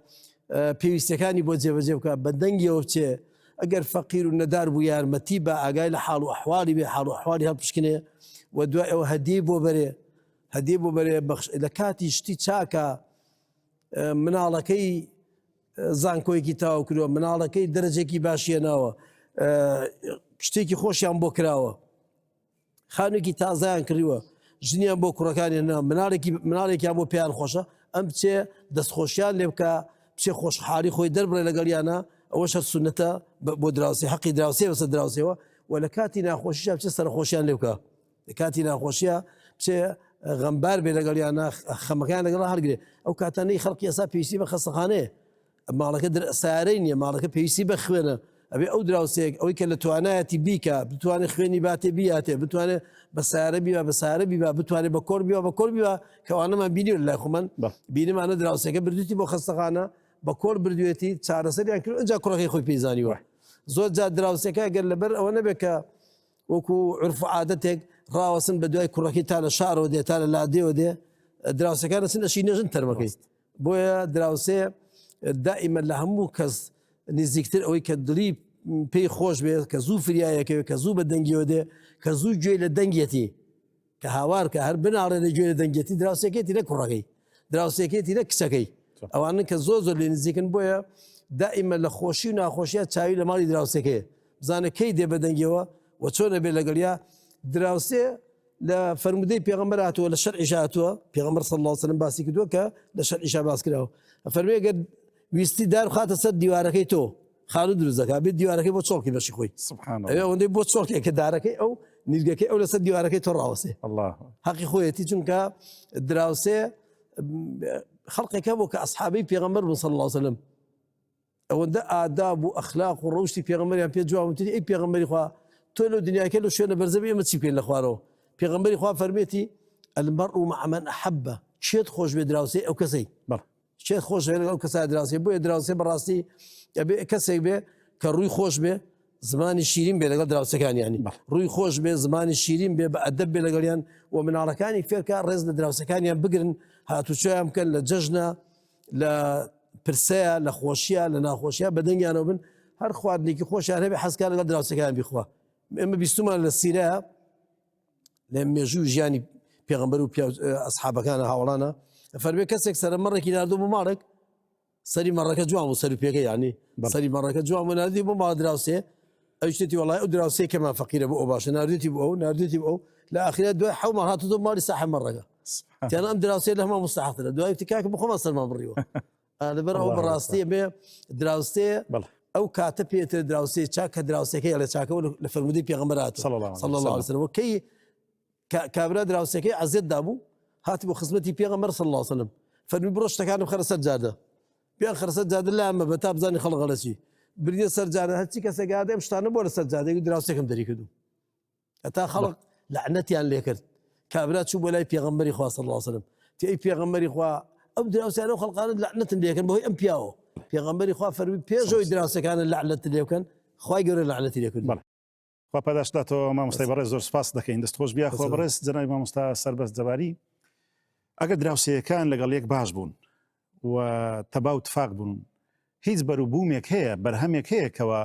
بيوستكاني بوجه بكا بدنجي وبتشي. أجر فقير الندار بويان متيبة أجاي لحاله أحوالي بحاله أحوالي هالبشكنة ودواء وهديب وبري هديب وبري لكاتي شتي شاكا منالكي زانكوي كي تاو كرو منالكي درجة كي باشية ناوة شتي كي خوش يام بكراوة خانو كي تازان كريوة جنيان بكركاني نا منالكي أبو بيان خوشة أم بتشي دس خوشيان لبكا بتشي خوش حالي خوي دربري لقريانا أوش السنة بدراسة حقي دراسة بس دراسة ولا كاتي ناخوشيا بتشي سر خوشيان لبكا كاتي ناخوشيا بتشي غەمبار بێ لەگەڵ یان خەمەکان لەگەڵ هەڵگرێ ئەو کاتانەی خەڵکی ئێستا پێویستی بە خەستەخانەیە ماڵەکە سارەی نییە ماڵەکە پێویستی بە خوێنە ئەبێ ئەو دراوسەیەک ئەوەی کە لە توانایەتی بیکە بتوانێت خوێنی باتێ بیاتێ بتوانێت بە سارە بیوە بە سارە بیبە بتوانێت بە کۆر بیوە بە کۆر بیوە کەوانەمان بینی لای خۆمان بینمانە دراوسەکە بردووتی بۆ خەستەخانە بە کۆر بردوێتی چارەسەریان کرد ئەجا کوڕەکەی خۆی پێیزانیوە زۆر جار دراوسەکە گەر لەبەر ئەوە نەبێت کە وەکو عرف و عادەتێک ڕاوەسن بە دوای کوڕەکەی تا لە شارەوە دێ تا لە لادێەوە دێ دراوسەکانە چن ئەشی نێژن تەرمەکەی بۆیە دراوسێ دائیمە لە هەموو کەس نزیکتر ئەوەی کە دڵی پێی خۆش بێت کە زوو فریایەکەوێت کە زوو بە دەنگیەوە دێ کە زوو گوێ لە دەنگێتی کە هاوار کە هەر بناڕێ لە گوێ لە دەنگێتی دراوسێکێتی لە کوڕەکەی دراوسێکێتی لە کچەکەی ئەوانە کە زۆر زۆر لێ نزیکن بۆیە دائیمە لە خۆشی و ناخۆشیە چاوی لە ماڵی دراوسەکەیە بزانە کەی دێ بە دەنگەوە و چۆنە بێ لەگەڵیا دراوسێ لە فرمودەی پێغەمبەر هاتووە لە شەرعیش هاتووە پێغەمبەر صلی الله علیه و سلم باسی کردووە کە لە شەرعیش باس کراوە فەرمووی ئەگەر ویستی دار خاتە سەر دیوارەکەی تۆ خانوو دروست دەکات بێت دیوارەکەی بۆ چۆڵکی بەشی خۆی ئەوێ ئەوەندەی بۆ چۆڵکی کە دارەکەی ئەو نیرگەکەی ئەو لەسەر دیوارەکەی تۆ ڕاوەسێ حەقی خۆیەتی چونکە دراوسێ خەڵقێکە بۆ کە ئەسحابەی پێغەمبەر بوون صلی الله علیه و سلم ئەوەندە ئاداب و ئەخلاق و ڕەوشی پێغەمبەریان پێ جوابوتنی ئەی پێغەمبەری خوا تۆ لەو دنیاکە لە شوێنە بەرزەبی ئێمە چی بکەین لە خوارەوە پێغەمبەری خوا فەرمێتی المەرء مع من أحب شێت خۆش بێ دراوسێ ئەو کەسەی شێت خۆش بێ لەگەڵ کەسا دراوسێ بۆیە دراوسێ بەڕاستی ئەبێ کەسێک بێ کە ڕووی خۆش بێ زمانی شیرین بێ لەگەڵ دراوسەکانیانی ڕووی خۆش بێ زمانی شیرین بێ بە ئەدەب بێ لەگەڵیان و مناڵەکانی فێرکە ڕێز لە دراوسەکانیان بگرن هاتوچۆیان بکەن لە جەژنە لە پرسەیە لە خۆشیە لە ناخۆشیە بەدەنگیانەوە بن هەر خواردنێکی خۆشیان هەبێ حەزکار لەگەڵ دراوسەکان بیخوا ئێمە بیستمان لە سیرەیە لە مێژوو ژیانی پێغەمبەر و ئەسحابەکانە هاوڵانە فەرمێ کەسێک سەرە مەڕێکی ناردوو بۆ ماڵێک سەری مەڕەکە جوان و سەری پێەکە یانی سەری مەڕەکە جوان و نردی بۆ ماڵ دراوسێ ئەو شتێتی وڵای ئەو دراوسەیە کەمان فەقیرە بۆ ئەو باشە نردێتی بۆ ئەو نردێتی بۆ ئەو لە ئاخرە دوای حەو ماڵ هاتووە ماڵی ساحب مەڕەکە تیانە ئەم دراوسێ لە هەمان مستەحەقترە دوای تکاکە بخۆمان سەرمان بڕیوە لەبەر ئەو بەڕاستی بێ دراوسێ ئەو کاتە پێتر دراوسێ چاکە دراوسەکەی لە چاکەوە لە فەرمودەی پێغەمبەر هاتووە صلی الله علیه و سلم کەی کابرا دراوسەکەی عەزیەت دابوو هاتی بۆ خزمەتی پێغەمبەر صلی الله علیه و سلم فەرمی بڕۆ شتەکانم خەرە سەر جادە بیان خەرە سەر جادە لا ئەمە بە تا بزانی خەڵق غەڵەچی بردیە سەر جادە هەرچی کەسێک هاتە ئەم شتانە بۆ لە سەر جادەی دراوسێکم دەری کردو هەتا خەڵق لەعنەتیان لێ کرد کابرا چوو بۆ لای پێغەمبەری خوا صلی الله علیه و سلم تی ئەی پێغەمبەری خوا ئەو دراوسیانە و خەڵقانە لەعنەتم لێ کردن بەهۆی ئەم پیاوە پێغەمبەری خوا فەرمی پێشەوەی دراوسەکانە لەعنەت لێ بکەن خوای گەورە لەعنەتی لێ کردن خوا پاداشداتەوە مامۆستای بەڕێز زۆر سپاس دەکەین دەستخۆش بیا خۆ بەڕێز جەنابی مامۆستا سەربەست جەباری ئەگەر دراوسەیەکان لەگەڵ یەک باش بوون و تەبا و تفاق بوون هیچ بەروبوومێک هەیە بەرهەمێک هەیە کەوە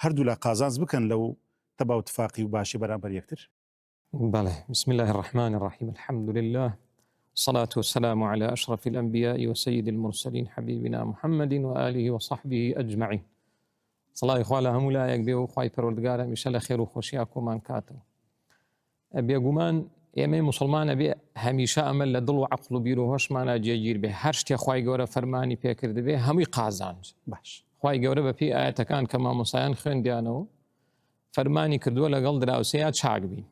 هەردوو لە قازانج بکەن لەو تەبا و تفاقی و باشی بەرامبەر یەکتر بله بسم الله الرحمن الرحيم الحمد لله الصلاة والسلام على أشرف الأنبياء وسيد المرسلين حبيبنا محمد وآله وصحبه أجمعين صلاة إخوة هم لا يكبيروا خواهي پروردگار مشال خير وخوشياكم من كاتب أبي أقومان ئێمەی مسلمان ئەبێ هەمیشە ئەمە لە دڵ و عەقڵ و بیر و هۆشمانە جێگیر بێ هەر شتێک خوای گەورە فەرمانی پێکرد بێ هەمووی قازانج باش خوای گەورە بە پێی ئاەتەکان کە مامۆسایان خوێندیانەوە فەرمانی کردووە لەگەڵ دراوسەیە چاک بین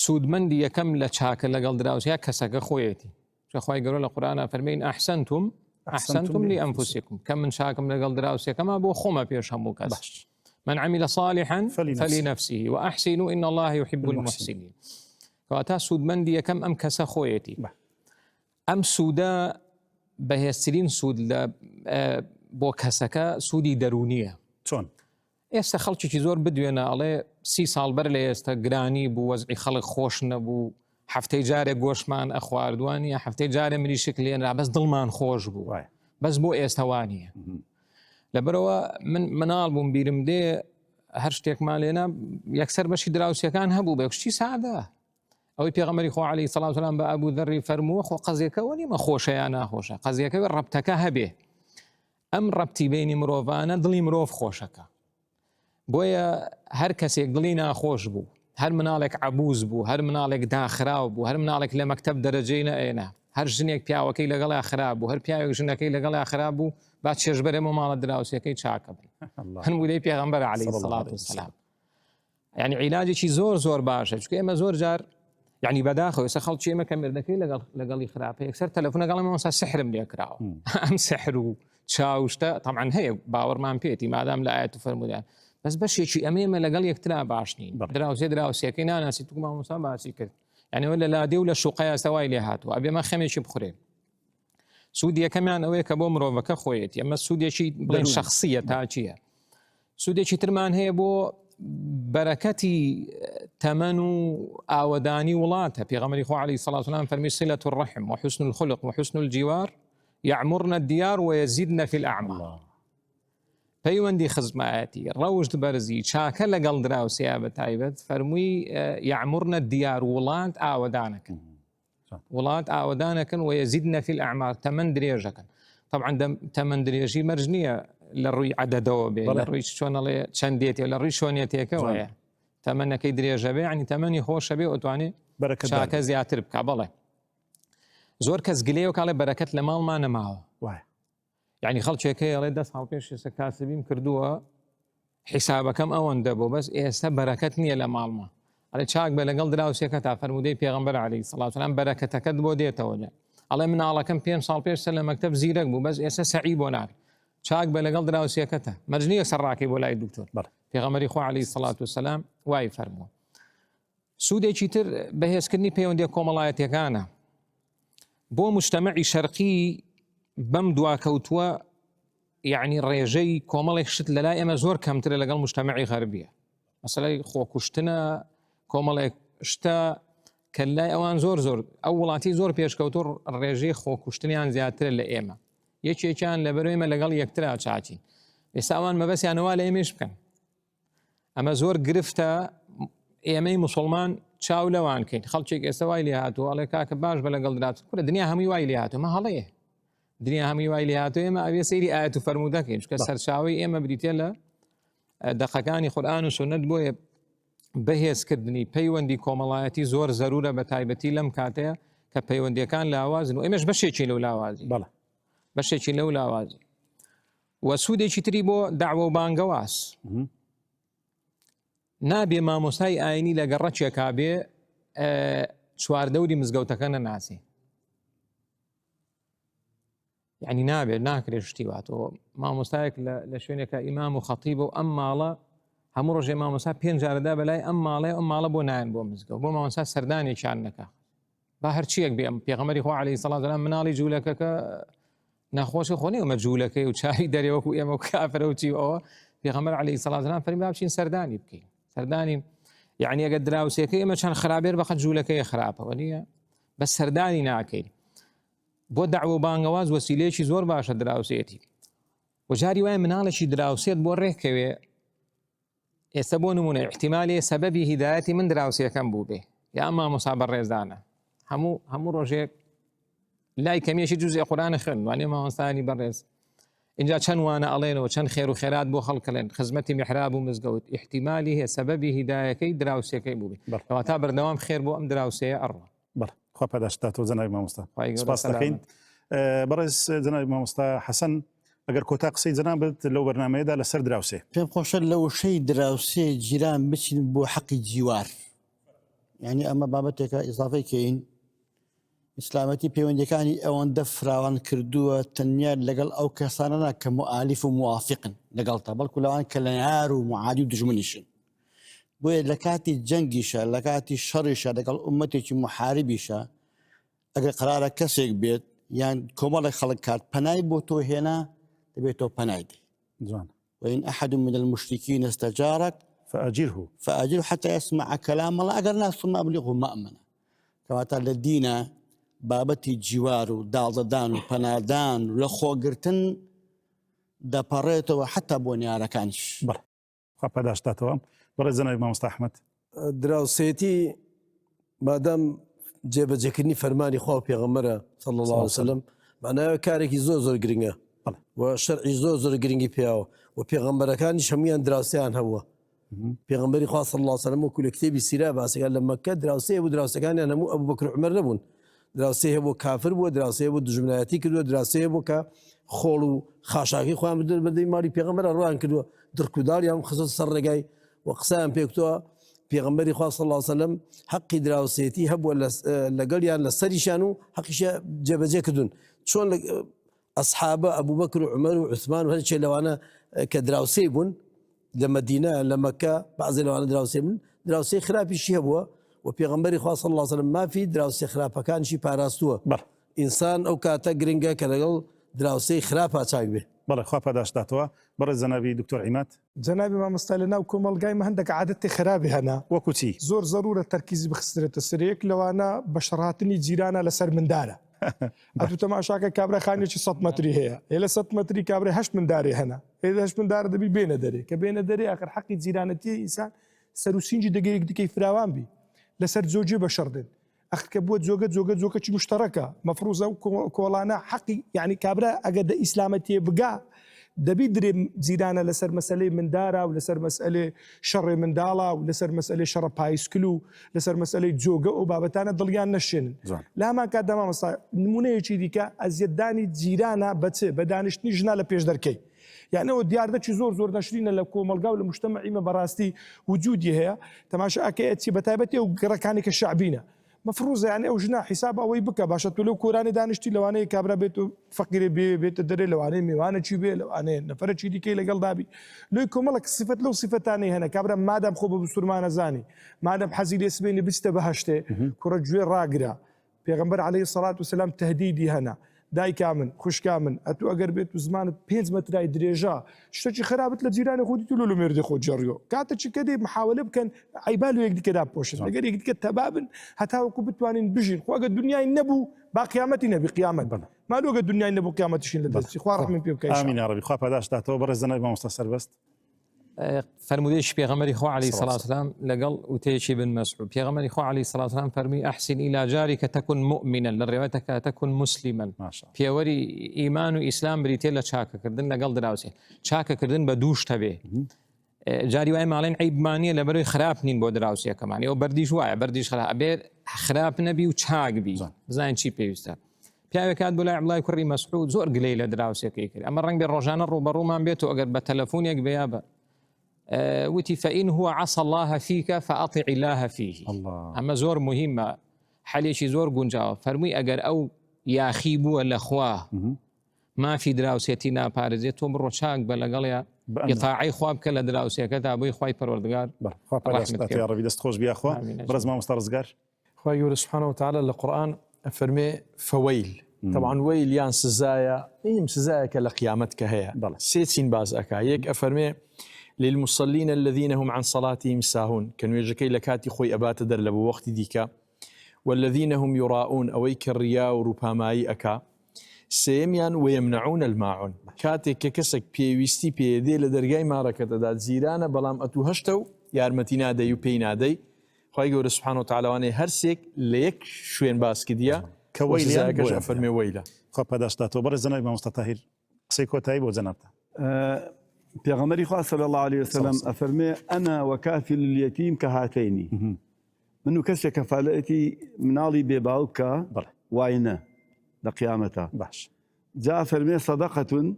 سوودمەندی یەکەم لە چاکە لەگەڵ دراوسەیە کەسەکە خۆیەتی چونکە خوای گەورە لە قورئانە فەرمێن ئەحسەنتم لئەنفوسیکم کە من چاکم لەگەڵ دراوسەکەما بۆ خۆمە پێش هەموو کەس من عمل صالحا فلنفسه وأحسنوا إن الله يحب المحسنين فأتا سود من دي كم أم كسا خويتي أم سودا بهسترين سود بو كسكا سودي درونية چۆن ئێستا خەڵکی زۆر بدوێنە ئەڵێ 30 ساڵ بەر لە ئێستا گرانی بوو وەزعی خەڵک خۆش نەبوو هەفتەی جارێک گۆشتمان ئەخواردوانیە هەفتەی جارێ مریشک لێنرا بەس دڵمان خۆش بوو بەس بۆ ئێستاوانیە لەبەرەوە من مناڵ بووم بیرم دێ هەر شتێکمان لێنا یەکسەر بەشی دراوسەکان هەبوو بە شتی سادە ئەوەی پێغەمبەری خوا عەلەیهی سەڵات وسەلام بە ئەبوو ذەڕی فەرمووە خۆ قەزیەکەوە نیمە خۆشە یان ناخۆشە قەزیەکەوێ ڕەبتەکە هەبێ ئەم ڕەبتی بینی مرۆڤانە دڵی مرۆڤ خۆشەکە بۆیە هەر کەسێک دڵی ناخۆش بوو هەر مناڵێک عەبووز بوو هەر مناڵێک داخراو بوو هەر مناڵێک لە مەکتەب دەرەجەی نەئێنا هەر ژنێک پیاوەکەی لەگەڵا خراپ بوو هەر پیاوێک ژنەکەی لەگەڵا خراپ بوو با چێژبەرێمە ماڵە دراوسەکەی چاکە بن هەنوو لەی پێغەمبەر عەلەیهی سەڵات وسەلام یعنی عیلاجێکی زۆر زۆر باشە چونکە ئێمە زۆر جار يعني بداخل ئێستا خەڵکی ئێمە کە مردەکەی لەگەڵی خراپە یەکسەر تەلەفۆنە گەڵی مامۆستا سحرم لێ کراوە ئەم سحر و چاوشتە طبعاً هەیە باوەڕمان پێێتی مادام لە ئاەت و فەرمودیان بەس بەشێکی ئەمێمە لەگەڵ یەکترا باش نین دراوسێکی ناناسی تو مامۆستا باسی کرد یعنی وە لە لادێ و لە شوقەیە سەوای لێ هاتووە ئەبێ مە خەمێکی بخورێن سوودیەکەمیان ئەوەیە کە بۆ مرۆڤەکە خۆیەتی ئەمە سوودێکی بڵێن شخصیە تا چییە سوودێکی ترمان هەیە بۆ بەرەکەتی تەمەن و ئاوەدانی وڵاتە پێغەمبەری خوا عەلەیهی سەڵات وسەلام فەرمی صلة الرحم وحسن الخلق وحسن الجوار يعمرن الديار ويزيدن في الأعمار پەیوەندی خزمایەتی ڕەوشت بەرزی چاکە لەگەڵ دراوسێ بە تایبەت فەرمووی يعمرن الديار وڵات ئاوەدانەکەن وڵات ئاوەدانەکەن ويزيدن في الأعمار تەمەن درێژەکەن طبعا تەمەن درێژی مەرج نییە لە ڕووی عەدەدەوە بێ لە ڕووی چۆنەڵێ چەندێتێ لە ڕووی شۆنێتێکەوەیە تەمەنەکەی درێژە بێ عنی تەمەنی خۆشە بێ ئەتوانێت چاکە زیاتر بکە بەڵێ زۆر کەس گلەیە و کاڵێ بەرەکەت لە ماڵمان نەماوە یعنی خەڵکێکەکەی ئەڵێ 10 ساڵ پێش ئێستا کاسبیم کردووە حیسابەکەم ئەوەندە بۆ بەس ئێستا بەرەکەت نییە لە ماڵمان ئەڵێ چاک بە لەگەڵ دراوسێکە تا فەرمودەی پێغەمبەر عەلەیهی سەڵات وسەلام بەرەکەتەکەت بۆ دێتەوە ئەڵێ مناڵەکەم 5 ساڵ پێش لە مەکتەب زیرەک بوو بەس ئێستا سەعی بۆ ناکە چاک بە لەگەڵ دراوسێکەتە مەرج نییە سەرڕاکەی بۆ لای دکتۆر پێغەمبەری خوا عەلەیهی سەڵات وسەلام وای فەرمووە سوودێکی تر بەهێزکردنی پەیوەندی کۆمەڵایەتیەکانە بۆ مجتەمەعی شەرقی بەم دواکەوتووە یعنی ڕێژەی کۆمەڵێک شت لەلای ئێمە زۆر کەمترە لەگەڵ مجتەمەعی غەربیە مەسەلەی خۆکوشتنە کۆمەڵێک شتە کە لای ئەوان زۆر ئەو وڵاتی زۆر پێشکەوتو ڕێژەی خۆکوشتنیان زیاترە لە ئێمە یەکێکیان لەبەرەوەی ئێمە لەگەڵ یەکترا چاچین ئێستا ئەوان مەبەستیانەوە لە ئێمەش بکەن ئەمە زۆر گرفتە ئێمەی موسڵمان چاو لەوان کەین خەڵکێک ئێستا وای لێ هاتووە ئەڵێ کاکە باش بە لەگەڵ درات کورە دنیا هەمووی وای لێ هاتووە مە هەڵەیە دنیا هەمووی وای لێ هاتووە ئێمە ئەوێ سەیری ئاەت و فەرمودەکەین چونکە سەرچاوەی ئێمە بریتێ لە دەقەکانی قورئان و سونەت بۆیە بەهێزکردنی پەیوەندی کۆمەڵایەتی زۆر زەرورە بە تایبەتی لەم کاتەیە کە پەیوەندیەکان لاوازن و ئێمەش بەشێکی لەو لاوازی بەشێکی لەو لاوازی وە سوودێکی تری بۆ داعوە و بانگەواز نابێ مامۆستای ئاینی لە گەڕەکێکا بێ چواردەوری مزگەوتەکە نەناسی یعنی نابێت ناکرێت شتی واتەوە مامۆستایەک لە شوێنێکە ئیمام و خەتیبە و ئەم ماڵە هەموو ڕۆژێ مامۆستا 5 جارەدا بەلای ئەم ماڵە بۆ نایەن بۆ مزگەوت بۆ مامۆستا سەردانێکیان نەکە با هەرچیەک بێ پێغەمبەری خوا عەلەیهی سەڵات وسەلام مناڵی جوولەکەکە نەخۆشی خۆ نێومە جوولەکەی و چاوی دەرێوەکو ئێمە و کافرە و چی ئەوە پێغەمبەر عەلەیهی سەڵات وسەلام فەرمی با بچین سەردانی بکەین سەردانی یعنی ئەگەر دراوسێکەکە ئێمە چەند خراپێر بەقەت جوولەکەی خراپەوە نییە بەس سەردانی ناکەین بۆ داعوە و بانگەواز وەسیلەیەکی زۆر باشە دراوسێتی و جاری وایە مناڵێکی دراوسێت بۆ ڕێکەوێ ئێستا بۆ نمونە احتیمالی سەبەبی هیدایەتی من دراوسێکەم بوو بێ یا ئەمما مۆسا بەڕێزانە هەموو ڕۆژێک لای کەمیەشی جوزئی قورئانە خوێن وانێ مامۆستایانی بەڕێز اینجا چەند وانە ئەڵێنەوە چەند خێر و خێرات بۆ خەڵکەڵێن خزمەتی میحراب و مزگەوت احتیمالی هەیە سەبەبی هیدایەکەی دراوسێکەکەی بوو بێ کەواتە بەردەوام خێر بۆ ئەم دراوسەیە ئەڕوا خوا پاداشتاتەوە جەنابی مامۆستا سپاس دەکەین بەڕێز جەنابی مامۆستا حەسەن ئەگەر کۆتا قسەی جەنابەت لەو بەرنامەیەدا لەسەر دراوسێ پێم خۆشە لە وشەی دراوسێ جیران بچین بۆ حەقی جیوار یعنی ئەمە بابەتێکە ئیزافەی کەین ئیسلامەتی پەیوەندیەکانی ئەوەندە فراوان کردووە تەنیا لەگەڵ ئەو کەسانەنا کە موئالیف و موافقن لەگەڵ تا بەڵکو لەوان کە لە یار و معادی و دژمنیشن بۆیە لە کاتی جەنگیشە لە کاتی شەڕیشە لەگەڵ ئومەتێکی محاربیشە ئەگەر قرارە کەسێک بێت یان کۆمەڵی خەڵک کات پەنای بۆ تۆ هێنا دەبێت تۆ پەنای دی جوان وإن أحد من المشركين استجارك فأجره حتى يسمع كلام الله أجر ناس ثم أبلغه مأمنة كما تعالى الدين بابتي جوار ودالدان وبنادان ولخوغرتن داباريتو وحتى بونيارا كانش بله خبرداش تاتو برزنا إمام أحمد دراوسيتي مادام جێبەجێکردنی فەرمانی خوا و پێغەمبەرە صلی الله عليه وسلم معناوە کارێکی زۆر گرنگە و شەرعی زۆر گرنگی پێیاوە و پێغەمبەرەکانیش هەموویان دراوسیان هەبووە پێغەمبەری خوا صلی الله عليه وسلم وەکو لە کتێبی سیرا باسەکان لە مەککە دراوسێ بوو دراوسەکانیان هەموو ئەبوو بەکر و عومەر نەبوون دراوسێ هەیە بۆ کافر بووە دراوسێ بۆ دژمنایەتی کردووە دراوسێ بوو کە خۆڵ و خاشاکی خۆیان بەدەی ماڵی پێغەمبەر ڕوان کردووە درکوداریان خزۆتە سەر ڕێگای و قسەیان پێ کردووە پێغەمبەری خوا صلی الله عليه وسلم حەقی دراوسێتی هەبووە لەگەڵیان لە سەریشان و حەقیشە جێبەجێ کردوون چۆن ئەسحابە ئەبوو بەکر و عومەر و عوسمان و هەرچێ لەوانە کە دراوسێ بوون لە مەدینە لە مەکە بەعزێ لەوانە دراوسێ بوون دراوسێ خراپیشی هەبووە و پێغەمبەری خوا صلی الله عليه وسلم مافی دراوسێ خراپەکانشی پاراستووە ئینسان ئەو کاتە گرنگە کە لەگەڵ دراوسەی خراپە چاک بێ. بەڵێ خوا پاداشداتەوە. بەڕێز جەنابی دکتۆر عیماد. جەنابی مامۆستا لە ناو کۆمەڵگایمە هەندێک عادەتی خراپی هەنا وەکو چی؟ زۆر زەرورە تەرکیزی بخسترێتە سەرێک لەوانە بە شەڕهاتنی جیرانە لەسەر مندارە. ئەتو تەماشاکە کابرا خانێکی 100 مەتری هەیە لە 100 مەتری کابرا 8 منداری هەنا 8 مندار دەبی بێنە دەرێ کە بێنە دەرێ ئاخر حەقی جیرانەتی ئینسان سەر و سینجی دەگەیەک دیکەی فراوان بی لەسەر جۆجێ بەشەردن ئەخ کە بووە جۆگەکی مشتەڕەکە مەفروزە و کۆڵانە حەقی یعنی کابرا ئەگەر دە ئیسلامەتیە بگا دەبی درێ جیرانە لەسەر مەسئلەی مندارە و لەسەر مەسئلەی شەڕێ منداڵە و لەسەر مەسئلەی شەڕە پایسکل و لەسەر مەسئلەی جۆگە و بابەتانە دڵیان نەشێنن لە هەمان کاتدا مامۆستا نمونەیەکی دیکە ئەزیەتدانی جیرانە بەچێ بە دانیشتنی ژنا لە پێش دەرکەی یعنەوە دیاردەکی زۆر نەشرینە لە کۆمەلگا و لە مجتەمەعیمە بەڕاستی وجودی هەیە تەماشا ئەکەیەتی بەتایبەتی و گەڕەکانی کە شعبینە مفروض يعني او جنا حساب او يبكى باش تولو كوراني دانشتي لواني كابرا بيتو فقير بيت دري لواني ميوانه تشي بي لواني نفر تشي ديكي لقل دابي ليكم لك صفه لو صفه ثانيه هنا كابرا ما دام خوب بسرمان زاني ما دام حزيل اسمين بسته بهشته كرجوي راقرا پیغمبر عليه الصلاه والسلام تهديدي هنا دای کامن خوش کامن اتو اگر بیت زمان 5 متر درجه شتي خرابت لجيران خودي تقولوا له مردي خود جريو كانت كده محاوله بكن عيبالو يقد كده بوش اگر يقد كده تبابن حتى وكبتوانين بجين خو اگر الدنيا النبو باقيامتنا بقيامت ما لو الدنيا النبو قيامتشين لدرسي خو رحمن بيك امين يا ربي خو پاداش داتو برزنا ما مستسر بس فرموديش بيغمري خو عليه الصلاة والسلام لقل وتيشي بن مسعود بيغمري خو عليه الصلاة والسلام فرمي أحسن إلى جارك تكن مؤمنا للروايتك تكن مسلما ما شاء الله بيوري إيمان وإسلام بريتيلا شاكا كردن لقل دراوسي شاكا كردن بدوش تبي جاري واي مالين عيب مانية لبروي خراب نين بود دراوسي كمان يو برديش واي برديش خراب أبير خراب نبي وشاك بي زين شي بيوستا پیاوێک کات بۆ لای عبدڵای کوڕی مەسعود زۆر گلەی لە دراوسێکەی کرد ئەمە ڕەنگە ڕۆژانە ڕوبەڕوومان بێت و ئەگەر بە تەلەفۆنێک بێیا بە وتي فإن هو عصى الله فيك فأطع الله فيه الله. أما زور مهمة حاليشي زور قنجاو فرمي أجر أو ياخيبو الأخواه ما في دراوسيتنا بارزيتو مرو شاق بلا قاليا يطاعي خواب كلا دراوسيا كذا أبوي خواي پروردگار خوا پاداشت يا ربي دست خوش بيا خوا برز ما مسترزقار خوا يقول سبحانه وتعالى القرآن فرمي فويل طبعا ويل يان سزايا سزايا كالقيامتك هي سيتسين باز أكا يك أفرمي للمصلين الذين هم عن صلاتهم ساهون كانوا يجكي لكاتي خوي أبات در لبو وقت ديكا والذين هم يراءون أويك الرياء ورباماي أكا سيميان ويمنعون الماعون كاتي ككسك بيويستي بيدي لدرجاي ماركة داد زيرانا بلام أتو هشتو يارمتنا دي وبينا دي خوي يقول سبحانه وتعالى واني هرسيك ليك شوين باسكديا كويليان كش أفرمي ويلا خب پاداش داتو برزنا ما مستطهير سيكو تايب وزنابتا پیغمبری خدا صلی الله علیه وسلم افرمي انا وكافل اليتيم كهاتين منو كسي كفالتي منالي بباوكا واينه لقيامتها باش جاء فرمي صدقه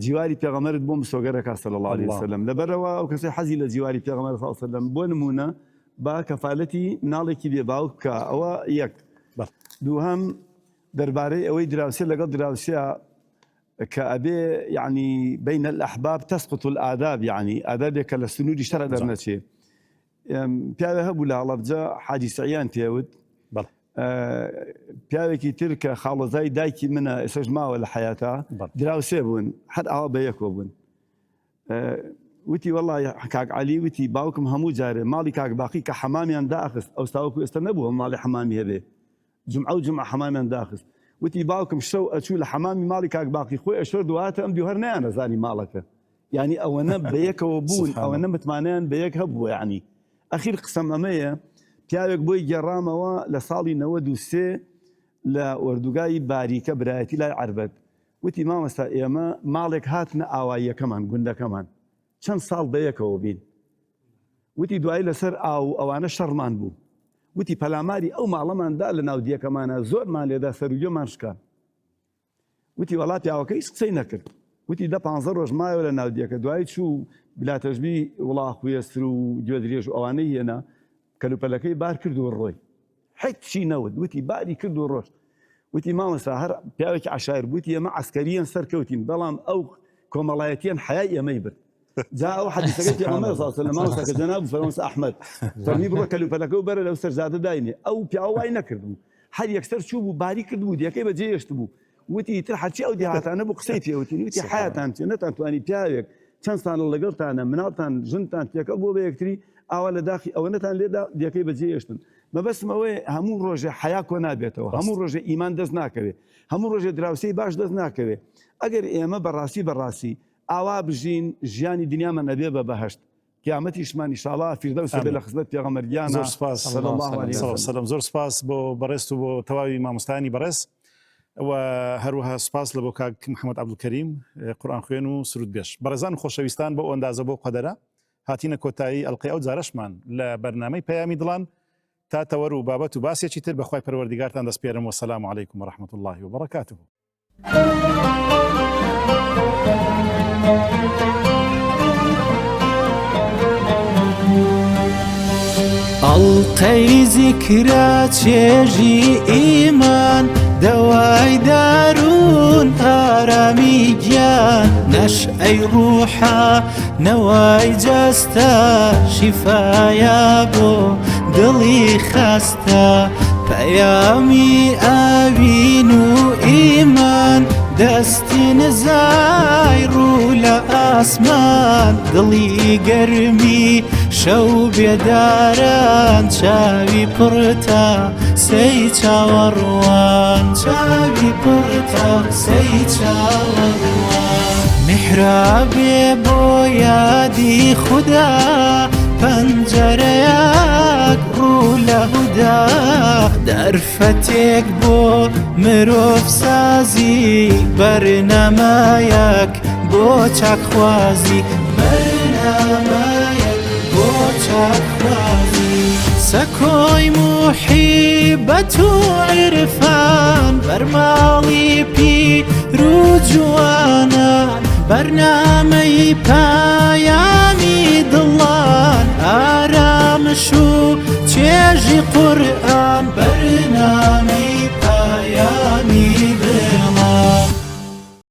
جواري پیغمبر بوم سوغرك صلى الله عليه وسلم لبروا او كسي حزي لجواري پیغمبر صلى الله عليه وسلم بونمونه با كفالتي منالي كي بباوكا او يك دوهم درباري اوي دراوسي لقد دراوسي كأبي يعني بين الأحباب تسقط الآداب يعني آدابك للسنود اشترى درنتي بياوي هبو لها لفظة حاجي سعيان تيود بياوي كي تلك خالصاي دايكي منها اسجما ولا حياتها دراوسي بون حد أعبا يكوبون وتي والله كاك علي وتي باوكم همو جاري مالي كاك باقي كحمامي داخس أو استاوكو استنبوهم مالي حمامي هبي جمعة وجمعة حمامي داخس وتي باوكم شو أشو لحمامي مالك باقي خوي أشور دواتها أم ديوهرنا أنا زاني مالك يعني أو أنا بيك وبون أو أنا متمانين بيك هبو يعني أخير قسم أمية بياوك بوي جرامة لصالي نودو سي لوردوغاي باريكا برايتي لا عربت وتي ما مسا مالك هاتنا آوايا كمان قلنا كمان شن صال بيك وبين وتي دواي لسر أو أنا شرمان بو وتي پەلاماری ئەو ماڵەمان دا لە ناو دیەکەمانە زۆرمان لێدا سەرجۆمان شکان وتی وڵاتی ئاوەکە هیچ قسەی نەکرد وتی 15 ڕۆژ مایەوە لە ناودیەکە دوای چوو بلاتەژبی وڵا خوێستر و گوێ درێژ و ئەوانەی هێنا کەلوپەلەکەی بار کرد و ڕۆی هیچی نەوت وتی باری کرد و ڕۆژ وتی مامەسا هەر پیاوێکی عشایر بوویتی ئێمە عسکەریان سەرکەوتین بەڵام ئەو کۆمەڵایەتیان حیای ئێمەی برد جا ئەو حەدیثەکەی پێغەمبەر صلی الله علیه و سلم مامەسا کە جەناب فەرمووی ئەحمەد فەرمی بڕۆ کەلوپەلەکە و بەرە لەو سەرزادە داینێ ئەو پیاوە وای نەکردبوو هەر یەکسەر چوو بوو باری کرد بوو دیەکەی بەجێ هێشت بوو وتی تر هەرچی ئەو دیهاتانە بوو قسەی پێوتین وتی حیاتان چێ نەتانتوانی پیاوێک چەند ساڵە لەگەڵتانە مناڵتان ژنتان تێکە بۆ بە یەکتری ئاوا لە داخی ئەوە نەتان لێدا دیەکەی بەجێ هێشتن مەبەستم ئەوەیە هەموو ڕۆژێ حیا کۆ نابێتەوە هەموو ڕۆژێ ئیمان دەست ناکەوێت هەموو ڕۆژێ دراوسەی باش دەست ناکەوێت ئەگەر ئێمە بەڕاستی ئاوا بژین ژیانی دنیامان نەبێ بە بەهەشت قیامەتیشمان ئینشاءڵڵا فیردەوسە بێ لە خزمەت پێغەمبەرگیانە زۆر سپاس صلی الله علیه وسلم زۆر سپاس بۆ بەڕێست و بۆ تەواوی مامۆستایانی بەڕێز و هەروەها سپاس لە بۆ کاک محەممەد عەبدولکەریم قورئان خوێن و سرود بێش بەڕێزان و خۆشەویستان بۆ ئەندازە بۆ قەدەرە هاتینە کۆتایی ئەڵقەی ئەو جارەشمان لە بەرنامەی پەیامی دڵان تا تەوەر و بابەت و باسێکی تر بەخوای پەروەردیگارتان دەسپێرم وەسەلام عەلەیکم وەڕەحمەت الله وبەڕەکاتوه. ئەڵقەی زیکرە چێژی ئیمان دەوای داروون ئارامی گیان نەشئەی ڕوحە نەوای جەستە شیفایە بۆ دڵی خەستە پەیامی ئاوین و ئیمان دەستی نزای ڕوو لە ئاسمان دڵی گەرمی شەو بێداران چاوی پڕتە سەی چاوەڕوان چاوی پڕتە سەی چاوەڕوان میحرابێ بۆ یادی خودا پەنجەرەیەک ڕوو لە هودا دەرفەتێک بۆ مرۆڤ سازی بەرنامەیەک بۆ چاکخوازی بەرنامەیەک بۆ چاکخوازی سەکۆی موحیبەت و عرفان بەرماڵی پیر و جوانان بەرنامەی پایامی دڵان ئارامش و چێژی قورئان بەرنامەی